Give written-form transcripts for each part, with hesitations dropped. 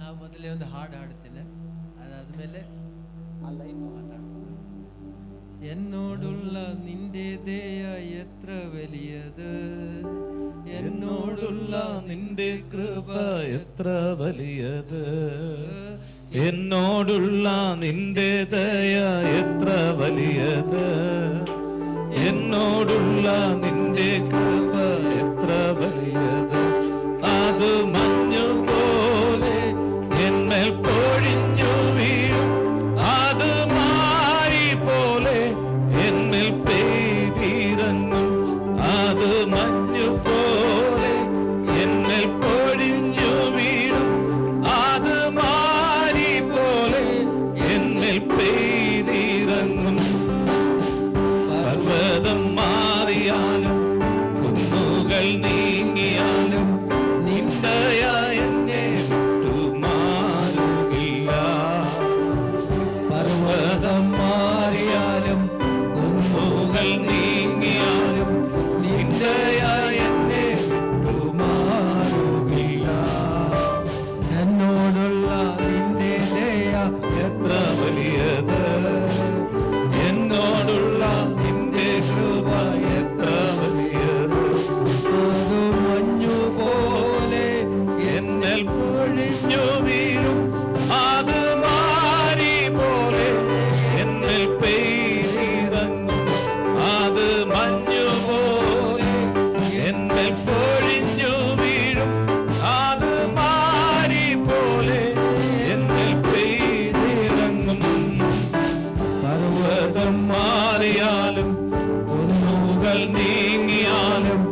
ನಾವು ಮೊದಲೇ ಒಂದು ಹಾಡು ಹಾಡುತ್ತೇನೆ, ಅದಾದ್ಮೇಲೆ എന്നോടുള്ള നിന്റെ ദയ എത്ര വലിയത്, എന്നോടുള്ള നിന്റെ കൃപ എത്ര വലിയത്, എന്നോടുള്ള നിന്റെ ദയ എത്ര വലിയത്, എന്നോടുള്ള നിന്റെ കൃപ എത്ര വലിയത്. അത് മഞ്ഞുപോലെ എന്മേൽ പൊഴിഞ്ഞു വീഴും, അത് മാരി പോലെ എന്മേൽ പെയ്തിറങ്ങും, അത് മഞ്ഞുപോലെ എന്മേൽ പൊഴിഞ്ഞു വീഴും, അത് മാരി പോലെ എന്മേൽ പെയ്തിറങ്ങും. പർവ്വതം മാറിയാലും കുന്നുകൾ നീങ്ങിയാലും നിന്ദയ എന്നെ വിട്ടുമാറുകില്ല. പർവ്വതം മാറിയാലും കുന്നുകൾ നീങ്ങിയാലും നിന്ദയ എന്നെ വിട്ടുമാറുകില്ല. എന്നോടുള്ള നിന്റെ ദയ എത്ര വലിയത്, എന്നോടുള്ള നിന്റെ കൃപ എത്ര വലിയത്, അത് മഞ്ഞുപോലെ എന്നൽ പൊഴിഞ്ഞു വീഴും, അത് മാരി പോലെ എന്നൽ പെയ്തിറങ്ങും, അത് മഞ്ഞുപോലെ എന്നൽ പൊഴിഞ്ഞു വീഴും, അത് മാരി പോലെ എന്നൽ പെയ്തിറങ്ങും. പർവ്വതം മാറിയാലും കുന്നുകൾ നീങ്ങിയാലും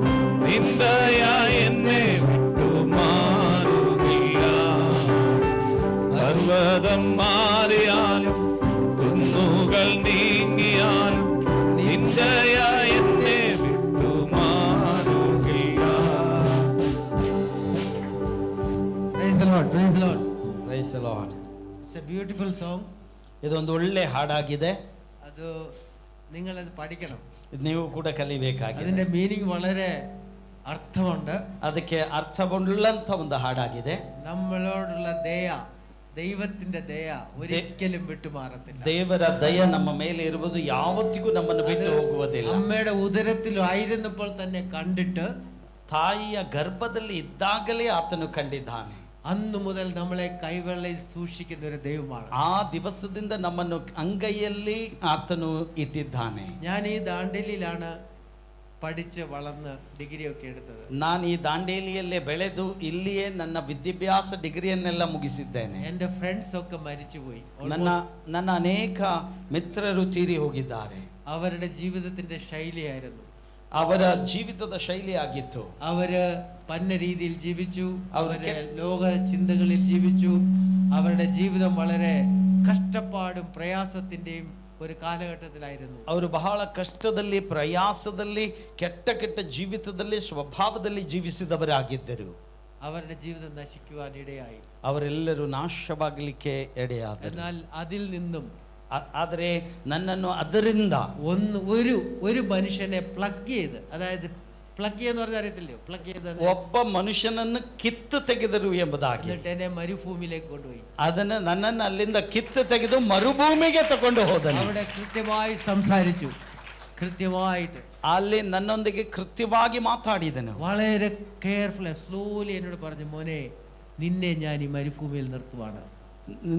നിന്ദയ എന്നെ വിട്ടുമാറുകില്ല. പർവ്വതം മാറിയാലും കുന്നുകൾ നീങ്ങിയാലും നിന്ദയ എന്നെ വിട്ടുമാറുകില്ല. Praise the Lord, praise the Lord. Praise the Lord. It's a beautiful song. ಇದೊಂದು ಒಳ್ಳೆ ಹಾಡಾಗಿದೆ. അത് നിങ്ങളത് പഠിക്കണം. ಇದು ನೀವು ಕೂಡ ಕಲಿಬೇಕಾಗಿದೆ. അതിന്റെ മീനിങ് വളരെ അർത്ഥമുണ്ട്. ಅದಕ್ಕೆ ಅರ್ಥವುಳ್ಳಂತ ಒಂದು ಹಾಡಾಗಿದೆ. നമ്മളോടുള്ള ദയ, ദൈവത്തിന്റെ ദയ ഒരിക്കലും വിട്ടുമാറത്തില്ല. ದೇವರ ದಯ ನಮ್ಮ ಮೇಲೆ ಇರುವುದು ಯಾವತ್ತಿಗೂ ನಮ್ಮನ್ನು ಬಿಟ್ಟು ಹೋಗುವುದಿಲ್ಲ. അമ്മയുടെ ഉദരത്തിലായിരുന്നപ്പോൾ തന്നെ കണ്ടിട്ട് ತಾಯಿಯ ಗರ್ಭದಲ್ಲಿ ಇದ್ದಾಗಲೇ ಆತನು ಕಂಡಿದ್ದಾನೆ. അന്നു മുതൽ നമ്മളെ കൈവെള്ളയിൽ സൂക്ഷിക്കുന്ന ഒരു ദൈവമാണ്. ಆ ದಿವಸದಿಂದ ನಮ್ಮನ್ನು ಅಂಗೈಯಲ್ಲಿ ಆತನು ಇಟ್ಟಿದ್ದಾನೆ. ഞാൻ ഈ ദാണ്ഡേലിയിലാണ് പഠിച്ച് വളർന്ന് ഡിഗ്രി ഒക്കെ എടുത്തത്. ನಾನು ಈ ದಾಂಡೇಲಿಯಲ್ಲೇ ಬೆಳೆದು ಇಲ್ಲಿಯೇ ನನ್ನ ವಿದ್ಯಾಭ್ಯಾಸ ಡಿಗ್ರಿಯನ್ನೆಲ್ಲ ಮುಗಿಸಿದ್ದೇನೆ. എൻ്റെ ಫ್ರೆಂಡ್ಸ್ ഒക്കെ മരിച്ചുപോയി. ನನ್ನ ಅನೇಕ ಮಿತ್ರರು ತೀರಿ ಹೋಗಿದ್ದಾರೆ. അവരുടെ ജീവിതത്തിന്റെ ശൈലിയായിരുന്നു, ಅವರ ಜೀವಿತದ ಶೈಲಿ ಆಗಿತ್ತು. അവര് പന്ന രീതിയിൽ ജീവിച്ചു, അവര് ലോക ചിന്തകളിൽ ജീവിച്ചു. അവരുടെ ജീവിതം വളരെ കഷ്ടപ്പാടും പ്രയാസത്തിന്റെയും ഒരു കാലഘട്ടത്തിലായിരുന്നു. ಅವರು ಬಹಳ ಕಷ್ಟದಲ್ಲಿ, ಪ್ರಯಾಸದಲ್ಲಿ, ಕೆಟ್ಟ ಕೆಟ್ಟ ಜೀವಿತದಲ್ಲಿ, ಸ್ವಭಾವದಲ್ಲಿ ಜೀವಿಸಿದವರಾಗಿದ್ದರು. അവരുടെ ജീവിതം നശിക്കുവാൻ ഇടയായി. ಅವರೆಲ್ಲರೂ ನಾಶವಾಗಲಿಕ್ಕೆ ಎಡೆಯಾದರು. എന്നാൽ അതിൽ നിന്നും ಆದರೆ ನನ್ನನ್ನು ಅದರಿಂದ ഒരു മനുഷ്യനെ പ്ലഗ് ചെയ്ത്, അതായത് പ്ലഗ് എന്ന് പറഞ്ഞാൽ അറിയത്തില്ലയോ, പ്ലഗ് ചെയ്ത് ಒಬ್ಬ ಮನುಷ್ಯನನ್ನು ಕಿತ್ತು ತೆಗೆದರು ಎಂಬುದಾಗಿ, എന്നിട്ട് എന്നെ മരുഭൂമിയിലേക്ക് കൊണ്ടുപോയി. ಅದನ್ನು ನನ್ನನ್ನು ಅಲ್ಲಿಂದ ಕಿತ್ತು ತೆಗೆದು ಮರುಭೂಮಿಗೆ ತಗೊಂಡು ಹೋದನು. അവിടെ കൃത്യമായി സംസാരിച്ചു, കൃത്യമായിട്ട് ಅಲ್ಲಿ ನನ್ನೊಂದಿಗೆ ಕೃತ್ಯವಾಗಿ ಮಾತಾಡಿದನು. വളരെ കെയർഫുൾ സ്ലോലി എന്നോട് പറഞ്ഞു, മോനെ നിന്നെ ഞാൻ ഈ മരുഭൂമിയിൽ നിർത്തുവാണ്.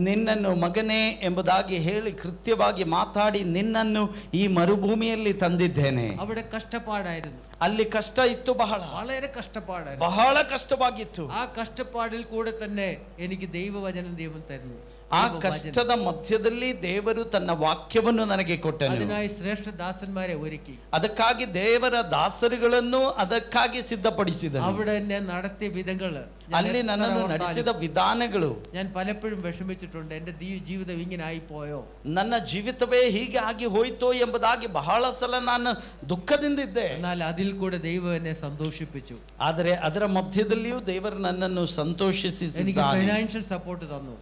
ನಿನ್ನನ್ನು ಮಗನೇ ಎಂಬುದಾಗಿ ಹೇಳಿ ಕೃತ್ಯವಾಗಿ ಮಾತಾಡಿ ನಿನ್ನನ್ನು ಈ ಮರುಭೂಮಿಯಲ್ಲಿ ತಂದಿದ್ದೇನೆ. അവിടെ കഷ്ടപ്പാടായിരുന്നു, ಅಲ್ಲಿ ಕಷ್ಟ ಇತ್ತು, വളരെ കഷ്ടപ്പാടായിരുന്നു, ಬಹಳ ಕಷ್ಟವಾಗಿತ್ತು. ആ കഷ്ടപ്പാടിൽ കൂടെ തന്നെ എനിക്ക് ദൈവവചനം ദൈവം തരുന്നു. ಆ ಕಷ್ಟದ ಮಧ್ಯದಲ್ಲಿ ದೇವರು ತನ್ನ ವಾಕ್ಯವನ್ನು ನನಗೆ ಕೊಟ್ಟನು. അതിനായി ശ്രേഷ്ഠ ദാസന്മാരെ ഒരുക്കി, ಅದಕ್ಕಾಗಿ ದೇವರ ದಾಸರುಗಳನ್ನು ಅದಕ್ಕಾಗಿ ಸಿದ್ಧಪಡಿಸಿದನು. അവിടെ എന്നെ നടത്തിയ വിധങ്ങള്, ಅಲ್ಲಿ ನನ್ನನ್ನು ನಡೆಸಿದ ವಿಧಾನಗಳು, ഞാൻ പലപ്പോഴും വിഷമിച്ചിട്ടുണ്ട്. എന്റെ ജീവിതം ഇങ്ങനെ ആയി പോയോ, ನನ್ನ ಜೀವಿತವೇ ಹೀಗೆ ಆಗಿ ಹೋಯ್ತೋ ಎಂಬುದಾಗಿ ಬಹಳ ಸಲ ನಾನು ದುಃಖದಿಂದಿದ್ದೆ. എന്നാൽ അതിൽ കൂടെ ദൈവം എന്നെ സന്തോഷിപ്പിച്ചു. ಆದರೆ ಅದರ ಮಧ್ಯದಲ್ಲಿಯೂ ದೇವರು ನನ್ನನ್ನು ಸಂತೋಷಿಸಿ എനിക്ക് ഫൈനാൻഷ്യൽ സപ്പോർട്ട് തന്നു.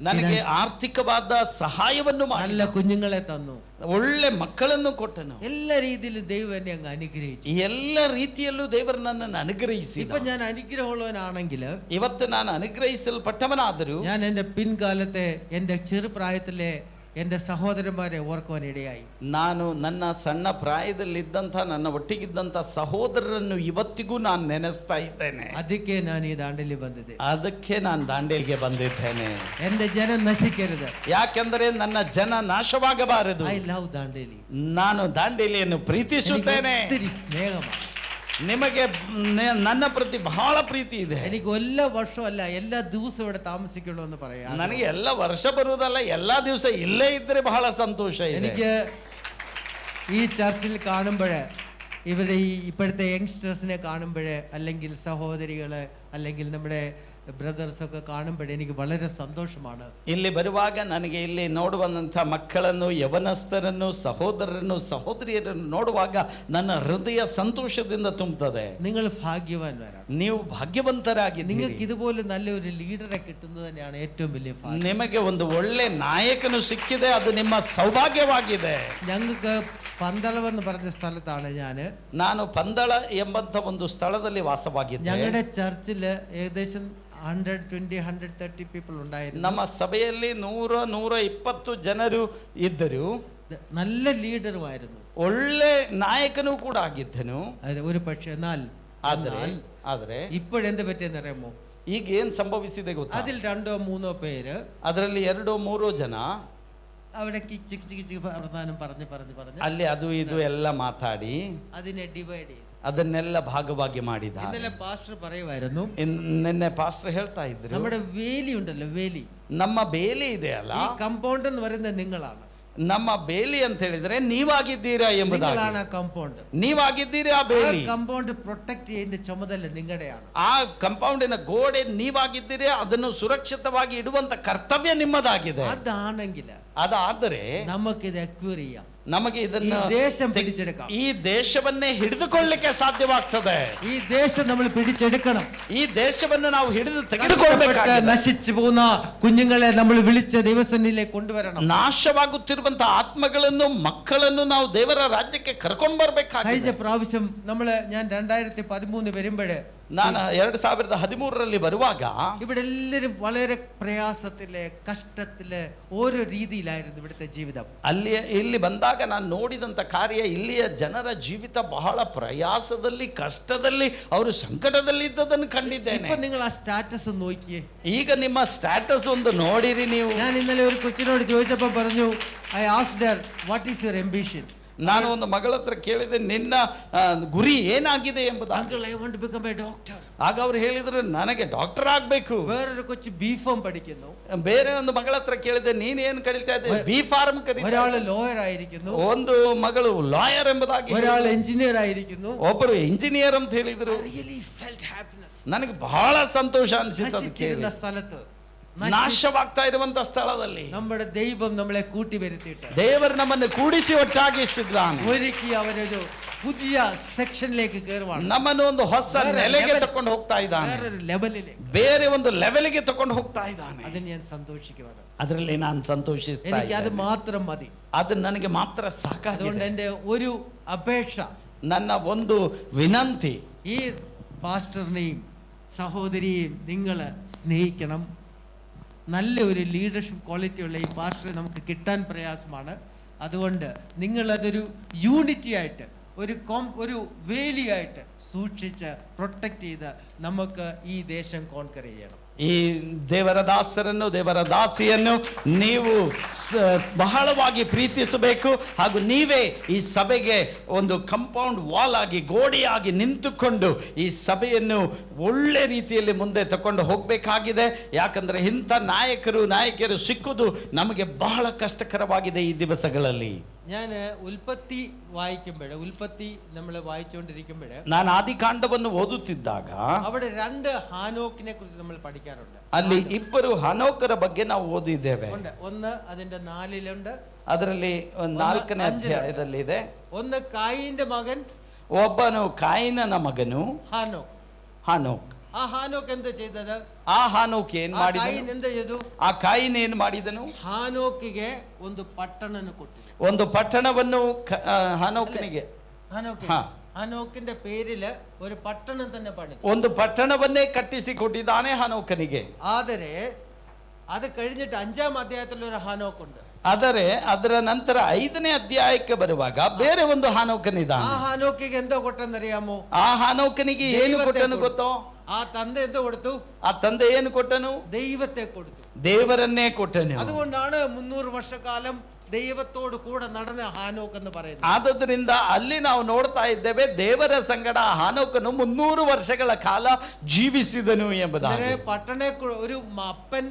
ನನಗೆ ಆರ್ಥಿಕವಾದ ಸಹಾಯವನ್ನು ಮಾಡಿ, നല്ല കുഞ്ഞുങ്ങളെ തന്നു, ಒಳ್ಳೆ ಮಕ್ಕಳನ್ನು ಕೊಟ್ಟನು. എല്ലാ രീതിയിലും ദൈവം എന്നെ അങ്ങ് അനുഗ്രഹിച്ചു. ಎಲ್ಲ ರೀತಿಯಲ್ಲೂ ದೇವರು ನನ್ನನ್ನು ಅನುಗ್ರಹಿಸಿ. ഇപ്പൊ ഞാൻ അനുഗ്രഹമുള്ളവനാണെങ്കിൽ, ಇವತ್ತು ನಾನು ಅನುಗ್ರಹಿಸಲ್ಪಟ್ಟವನಾದರೂ ഞാൻ എൻ്റെ പിൻകാലത്തെ എൻ്റെ ചെറുപ്രായത്തിലെ എൻ്റെ സഹോദരന്മാരെ ഓർക്കുവാൻ ഇടയായി. ನಾನು ನನ್ನ ಸಣ್ಣ ಪ್ರಾಯದಲ್ಲಿದ್ದಂಥ ನನ್ನ ಒಟ್ಟಿಗಿದ್ದಂಥ ಸಹೋದರರನ್ನು ಇವತ್ತಿಗೂ ನಾನು ನೆನೆಸ್ತಾ ಇದ್ದೇನೆ. ಅದಕ್ಕೆ ನಾನು ಈ ದಾಂಡೇಲಿ ಬಂದಿದ್ದೆ. ಅದಕ್ಕೆ ನಾನು ದಾಂಡೇಲಿಗೆ ಬಂದಿದ್ದೇನೆ. എൻ്റെ ജനം നശിക്കരുത്. ಯಾಕೆಂದರೆ ನನ್ನ ಜನ ನಾಶವಾಗಬಾರದು. I love Dandeli. ನಾನು ದಾಂಡೇಲಿಯನ್ನು ಪ್ರೀತಿಸುತ್ತೇನೆ. ഒത്തിരി സ്നേഹമാണ്. ನಿಮಗೆ ನನ್ನ ಪ್ರತಿ ಬಹಳ ಪ್ರೀತಿ ಇದೆ. എനിക്ക് എല്ലാ വർഷമല്ല, എല്ലാ ദിവസവും ഇവിടെ താമസിക്കണമെന്ന് പറയാം. ನನಗೆ ಎಲ್ಲ ವರ್ಷ ಬರುವುದಲ್ಲ, ಎಲ್ಲಾ ದಿವಸ ಇಲ್ಲೇ ಇದ್ರೆ ಬಹಳ ಸಂತೋಷ ಇದೆ. എനിക്ക് ഈ ചർച്ചിൽ കാണുമ്പോഴേ, ഇവരുടെ ഈ ഇപ്പോഴത്തെ യങ്സ്റ്റേഴ്സിനെ കാണുമ്പോഴേ, അല്ലെങ്കിൽ സഹോദരികളെ, അല്ലെങ്കിൽ നമ്മുടെ ബ്രദേഴ്സ് ഒക്കെ കാണുമ്പോഴേ എനിക്ക് വളരെ സന്തോഷമാണ്. ಇಲ್ಲಿ ಬರುವಾಗ ನನಗೆ ಇಲ್ಲಿ ನೋಡುವಂಥ ಮಕ್ಕಳನ್ನು, ಯವನಸ್ಥರನ್ನು, ಸಹೋದರರನ್ನು, ಸಹೋದರಿಯರನ್ನು ನೋಡುವಾಗ ನನ್ನ ಹೃದಯ ಸಂತೋಷದಿಂದ ತುಂಬುತ್ತದೆ. നിങ്ങൾ ഭാഗ്യവാന്മാരാണ്. ನೀವು ಭಾಗ್ಯವಂತರಾಗಿದ್ದೀರಿ. നിങ്ങൾക്ക് ഇതുപോലെ നല്ലൊരു ലീഡറെ കിട്ടുന്നത് തന്നെയാണ് ഏറ്റവും വലിയ ഭാഗ്യം. ನಿಮಗೆ ಒಂದು ಒಳ್ಳೆ ನಾಯಕನು ಸಿಕ್ಕಿದೆ, ಅದು ನಿಮ್ಮ ಸೌಭಾಗ್ಯವಾಗಿದೆ. ഞങ്ങൾക്ക് പന്തളവെന്ന് പറഞ്ഞ സ്ഥലത്താണ് ನಾನು ಪಂದಳ ಎಂಬಂತ ಒಂದು ಸ್ಥಳದಲ್ಲಿ ವಾಸವಾಗಿದ್ದೆ. ഞങ്ങളുടെ ചർച്ചില് ഏകദേശം 120-130 പീപ്പിൾ ഉണ്ടായിരുന്നു. ನಮ್ಮ ಸಭೆಯಲ್ಲಿ 100-120 ಜನರು ಇದ್ದರು. നല്ല ലീഡറുമായിരുന്നു, ಒಳ್ಳೆ ನಾಯಕನು ಕೂಡ ಆಗಿದ್ದನು. ഒരു പക്ഷേ എന്നാൽ ಆದ್ರೆ ഇപ്പോഴെന്ത് പറ്റിയെന്ന് അറിയാമോ? ಈಗ ಏನ್ ಸಂಭವಿಸಿದೆ ಗೊತ್ತಾ? അതിൽ 2-3 പേര്, ಅದರಲ್ಲಿ 2-3 ಜನ അവിടെ ചിക്ക് ചിക്ക് ചിക്ക് വർത്താനം പറഞ്ഞ് ಅಲ್ಲಿ ಅದು ಇದು ಎಲ್ಲ ಮಾತಾಡಿ അതിനെ ഡിവൈഡ് ചെയ്തു, ಅದನ್ನೆಲ್ಲ ಭಾಗವಾಗಿ ಮಾಡಿದ. ഇന്നലെ പാസ്റ്റർ പറയുമായിരുന്നു, ನಿನ್ನೆ ಪಾಸ್ಟರ್ ಹೇಳ್ತಾ ಇದ್ರು, നമ്മുടെ വേലി ഉണ്ടല്ലോ, വേലി, ನಮ್ಮ ಬೇಲಿ ಇದೆ ಅಲ್ಲ, ഈ കമ്പൗണ്ട് എന്ന് പറയുന്നത് നിങ്ങളാണ്. ನಮ್ಮ ಬೇಲಿ ಅಂತ ಹೇಳಿದ್ರೆ ನೀವಾಗಿದ್ದೀರಾ ಎಂಬುದಾಗಿ. ಕಂಪೌಂಡ್ ನೀವಾಗಿದ್ದೀರಾ ಆ ಬೇಲಿ. ಕಂಪೌಂಡ್ ಪ್ರೊಟೆಕ್ಟ್ ചെയ്യുന്ന ചുമതല ನಿങ്ങളുടെയാണ്. ಆ ಕಂಪೌಂಡಿನ ಗೋಡೆ ನೀವಾಗಿದ್ದೀರಾ, ಅದನ್ನು ಸುರಕ್ಷಿತವಾಗಿ ಇಡುವಂತ ಕರ್ತವ್ಯ ನಿಮ್ಮದಾಗಿದೆ. ಅದಾണെങ്കിൽ ಅದಾದರೆ നമുക്കിത് ಅಕ್ವೈರ್ ചെയ്യാം, ನಮಗೆ ಇದನ್ನು ದೇಶ പിടിച്ചെടുക്കാം. ಈ ದೇಶವನ್ನೇ ಹಿಡಿದುಕೊಳ್ಳಲಿಕ್ಕೆ ಸಾಧ್ಯವಾಗ್ತದೆ. ഈ ദേശം നമ്മൾ പിടിച്ചെടുക്കണം. ಈ ದೇಶವನ್ನು ನಾವು ಹಿಡಿದು ತೆಗೆದುಕೊಳ್ಳಬೇಕು. നശിച്ചു പോകുന്ന കുഞ്ഞുങ്ങളെ നമ്മൾ വിളിച്ച ദൈവസന്നിധിയിലേക്ക് കൊണ്ടുവരണം. ನಾಶವಾಗುತ್ತಿರುವಂತಹ ಆತ್ಮಗಳನ್ನು, ಮಕ್ಕಳನ್ನು ನಾವು ದೇವರ ರಾಜ್ಯಕ್ಕೆ ಕರ್ಕೊಂಡು ಬರಬೇಕಾಗಿದೆ. കഴിഞ്ഞ പ്രാവശ്യം ഞാൻ 2013 വരുമ്പോഴേ, ನಾನು 2013ರಲ್ಲಿ ಬರುವಾಗ ഇവിടെ എല്ലാവരും വളരെ പ്രയാസത്തില്, കഷ്ടത്തില്, ഓരോ രീതിയിലായിരുന്നു ഇവിടുത്തെ ജീവിതം. ಇಲ್ಲಿ ಬಂದಾಗ ನಾನು ನೋಡಿದಂತ ಕಾರ್ಯ, ಇಲ್ಲಿಯ ಜನರ ಜೀವಿತ ಬಹಳ ಪ್ರಯಾಸದಲ್ಲಿ, ಕಷ್ಟದಲ್ಲಿ, ಅವರು ಸಂಕಟದಲ್ಲಿ ಇದ್ದದನ್ನು ಕಂಡಿದ್ದೇನೆ. ഇപ്പൊ നിങ്ങൾ ആ സ്റ്റാറ്റസ് നോക്കിയേ. ಈಗ ನಿಮ್ಮ ಸ್ಟ್ಯಾಟಸ್ ಒಂದು ನೋಡಿರಿ ನೀವು. ഞാൻ ഇന്നലെ ഒരു കൊച്ചിനോട് ചോദിച്ചപ്പോൾ പറഞ്ഞു, I asked her, what is your ambition? ನಾನು ಒಂದು ಮಗಳ ಹತ್ರ ಕೇಳಿದೆ, ನಿನ್ನ ಗುರಿ ಏನಾಗಿದೆ ಎಂಬುದು. Uncle, I want to become a doctor. ಆಗ ಅವ್ರು ಹೇಳಿದ್ರು, ನನಗೆ ಡಾಕ್ಟರ್ ಆಗ್ಬೇಕು. വേറൊരു കൊച്ചു B.Pharm പഠിക്കുന്നു. ಬೇರೆ ಒಂದು ಮಗಳ ಹತ್ರ ಕೇಳಿದೆ, ನೀನ್ ಏನ್ ಕಲಿತಾ ಇದ್ದೆ? B.Pharm ಕಲಿತಾ. ഒരാള് ലോയർ ആയിരിക്കുന്നു, ಒಂದು ಮಗಳು ಲಾಯರ್ ಎಂಬುದಾಗಿ, ഒരാൾ ಎಂಜಿನಿಯರ್ ಆയിരിക്കുന്നു, ಒಬ್ಬರು ಇಂಜಿನಿಯರ್ ಅಂತ ಹೇಳಿದ್ರು. I really felt happiness. ನನಗೆ ಬಹಳ ಸಂತೋಷ ಅನಿಸಿತು. നശിച്ചിരുന്ന സ്ഥലത്ത്, ನಾಶವಾಗ್ತಾ ಇರುವಂತ ಸ್ಥಳದಲ್ಲಿ നമ്മുടെ ദൈവം നമ്മളെ കൂട്ടി വരുത്തിയിട്ട് ದೇವರು ನಮ್ಮನ್ನು ಕೂಡಿಸಿ ಒಟ್ಟಾಗಿಸಿದ್ದಾನೆ. ഒരുക്കി അവരൊരു പുതിയ ಸೆಕ್ಷನ್ലേക്ക് കയറുവാണ്. ನಮ್ಮನ್ನು ಒಂದು ಹೊಸ ನೆಲೆಗೆ ತಕೊಂಡು ಹೋಗ್ತಾ ಇದ್ದಾನೆ, വേറൊരു ലെവലിലേക്ക്, ಬೇರೆ ಒಂದು ಲೆವೆಲ್ಗೆ ತಕೊಂಡು ಹೋಗ್ತಾ ಇದ್ದಾನೆ. അതിന് ഞാൻ സന്തോഷിക്കുകയാണ്. ಅದರಲ್ಲಿ ನಾನು ಸಂತೋಷಿಸ್ತಾ എനിക്ക് അത് ಇದ್ದೇನೆ. മാത്രം മതി. ಅದು ನನಗೆ ಮಾತ್ರ അതുകൊണ്ട് ಸಾಕಾಗಿದೆ. എൻ്റെ ഒരു അപേക്ഷ, ನನ್ನ ಒಂದು ವಿನಂತಿ, ഈ പാസ്റ്ററിനെയും സഹോദരിയെയും നിങ്ങൾ സ്നേഹിക്കണം. നല്ല ഒരു ലീഡർഷിപ്പ് ക്വാളിറ്റി ഉള്ള ഈ പാസ്റ്ററെ നമുക്ക് കിട്ടാൻ പ്രയാസമാണ്. അതുകൊണ്ട് നിങ്ങളതൊരു യൂണിറ്റി ആയിട്ട്, ഒരു വേലിയായിട്ട് സൂക്ഷിച്ച് പ്രൊട്ടക്റ്റ് ചെയ്ത് നമുക്ക് ഈ ദേശം കോൺകർ ചെയ്യണം. ಈ ದೇವರ ದಾಸರನ್ನು, ದೇವರ ದಾಸಿಯನ್ನು ನೀವು ಬಹಳವಾಗಿ ಪ್ರೀತಿಸಬೇಕು. ಹಾಗೂ ನೀವೇ ಈ ಸಭೆಗೆ ಒಂದು ಕಂಪೌಂಡ್ ವಾಲ್ ಆಗಿ, ಗೋಡೆಯಾಗಿ ನಿಂತುಕೊಂಡು ಈ ಸಭೆಯನ್ನು ಒಳ್ಳೆ ರೀತಿಯಲ್ಲಿ ಮುಂದೆ ತಕೊಂಡು ಹೋಗಬೇಕಾಗಿದೆ. ಯಾಕಂದ್ರೆ ಇಂಥ ನಾಯಕಿಯರು ಸಿಕ್ಕುವುದು ನಮಗೆ ಬಹಳ ಕಷ್ಟಕರವಾಗಿದೆ ಈ ದಿವಸಗಳಲ್ಲಿ. ഞാൻ ഉൽപ്പത്തി വായിക്കുമ്പോൾ, ഉൽപ്പത്തി നമ്മൾ വായിച്ചുകൊണ്ടിരിക്കുമ്പോൾ, ನಾನು ಆದಿಕಾಂಡವನ್ನು ಓದುತ್ತಿದ್ದಾಗ അവിടെ 2 ഹാനോക്കിനെ കുറിച്ച് നമ്മൾ പഠിക്കാറുണ്ട്. ಅಲ್ಲಿ 2 ಹನೋಕರ ಬಗ್ಗೆ ನಾವು ಓದಿದ್ದೇವೆ. ഒന്ന് അതിന്റെ 4-ലുണ്ട്, ಅದರಲ್ಲಿ 4ನೇ ಅಧ್ಯಾಯದಲ್ಲಿ ಇದೆ. ഒന്ന് കായിന്റെ മകൻ, ಒಬ್ಬನು ಕಾಯಿನನ ಮಗನು ഹാനോಕ್. ആ ഹാനോക്ക് എന്ത് ചെയ്തത്? ಆ ಹಾನೋಕ್ ಏನ್ ಆ ಮಾಡಿದನು? ಕಾಯಿನ್ ಎಂತ ചെയ്തു? ಆ ಕಾಯಿನ್ ಏನ್ ಮಾಡಿದನು? ಹಾನೋಕಿಗೆ ಒಂದು ಪಟ್ಟಣನ ಕೊಟ್ಟಿದೆ. ಒಂದು ಪಟ್ಟಣವನ್ನು ಹಾನೋಕನಿಗೆ, ಹಾನೋಕಿന്റെ പേരില് ഒരു പട്ടണം തന്നെ പണിതു. ಒಂದು ಪಟ್ಟಣವನ್ನೇ ಕಟ್ಟಿಸಿ ಕೊಟ್ಟಿದ್ದಾನೆ ಹಾನೋಕನಿಗೆ. ಆದರೆ അത് കഴിഞ്ഞിട്ട് 5ാം അധ്യായത്തിൽ ഒരു ഹാനോക്കുണ്ട്. ಆದರೆ ಅದರ ನಂತರ 5ನೇ ಅಧ್ಯಾಯಕ್ಕೆ ಬರುವಾಗ ಬೇರೆ ಒಂದು ಹಾನೋಕನಿದ್ದಾನೆ. ಆ ಹಾನೋಕಿಗೆ ಎಂತ ಕೊಟ್ಟಂದರಿಯಾಮೋ? ಆ ಹಾನೋಕನಿಗೆ ಏನು ಕೊಟ್ಟನು ಗೊತ್ತೋ? ಆ ತಂದೆ ಎಂತ ಕೊಡ್ತು? ಆ ತಂದೆ ಏನು ಕೊಟ್ಟನು? ദൈവത്തെ കൊടുത്തു. ದೇವರನ್ನೇ ಕೊಟ್ಟನು. അതുകൊണ്ടാണ് 300 വർഷക്കാലം ദൈവത്തോട് കൂടെ നടന്ന ഹാനോക്ക് എന്ന് പറയുന്നത്. ಆದದರಿಂದ ಅಲ್ಲಿ ನಾವು ನೋಡ್ತಾ ಇದ್ದೇವೆ, ದೇವರ ಸಂಗಡ ಹಾನೋಕನು 300 ವರ್ಷಗಳ ಕಾಲ ಜೀವಿಸಿದನು ಎಂಬುದಾಗಿ. പട്ടണ ഒരു അപ്പൻ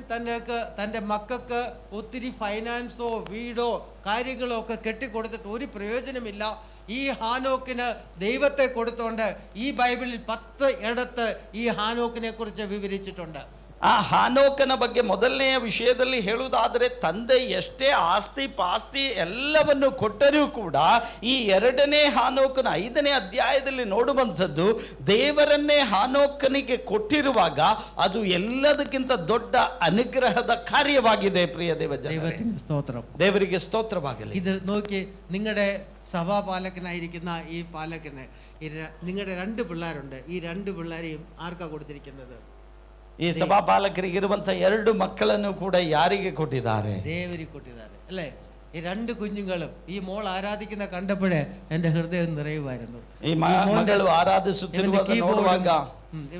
തന്റെ മക്കൾക്ക് ഒത്തിരി ഫൈനാൻസോ വീടോ കാര്യങ്ങളോ ഒക്കെ കെട്ടിക്കൊടുത്തിട്ട് ഒരു പ്രയോജനമില്ല. ഈ ഹാനോക്കിന് ദൈവത്തെ കൊടുത്തോണ്ട് ഈ ബൈബിളിൽ 10 ഇടത്ത് ഈ ഹാനോക്കിനെ കുറിച്ച് വിവരിച്ചിട്ടുണ്ട്. ಆ ಹಾನೋಕನ ಬಗ್ಗೆ ಮೊದಲನೆಯ ವಿಷಯದಲ್ಲಿ ಹೇಳುವುದಾದರೆ, ತಂದೆ ಎಷ್ಟೇ ಆಸ್ತಿ ಪಾಸ್ತಿ ಎಲ್ಲವನ್ನು ಕೊಟ್ಟರೂ ಕೂಡ ಈ 2ನೇ ಹಾನೋಕನ 5ನೇ ಅಧ್ಯಾಯದಲ್ಲಿ ನೋಡುವಂಥದ್ದು, ದೇವರನ್ನೇ ಹಾನೋಕನಿಗೆ ಕೊಟ್ಟಿರುವಾಗ ಅದು ಎಲ್ಲದಕ್ಕಿಂತ ದೊಡ್ಡ ಅನುಗ್ರಹದ ಕಾರ್ಯವಾಗಿದೆ. ಪ್ರಿಯ ദൈവത്തിന് സ്തോത്രം. ದೇವರಿಗೆ ಸ್ತೋತ್ರವಾಗಲಿ. ഇത് നോക്കി, നിങ്ങളുടെ സഭാപാലകനായിരിക്കുന്ന ഈ പാലകന് നിങ്ങളുടെ 2 പിള്ളേരുണ്ട്. ഈ 2 പിള്ളേരെയും ആർക്കാ കൊടുത്തിരിക്കുന്നത്? ಈ ಸಭಾಪಾಲಕರಿಗಿರುವಂತ 2 ಮಕ್ಕಳನ್ನು ಕೂಡ ಯಾರಿಗೆ ಕೊಟ್ಟಿದ್ದಾರೆ? ದೇವರಿಗೆ ಕೊಟ್ಟಿದ್ದಾರೆ ಅല്ലേ? ഈ 2 കുഞ്ഞുങ്ങളും ഈ മോൾ ആരാധിക്കുന്ന കണ്ടപ്പോഴേ എന്റെ ഹൃദയം നിറയുമായിരുന്നു. ಈ ಮಗಳು ಆರಾಧಿಸುತ್ತಿರುವಾಗ ನೋಡುವಾಗ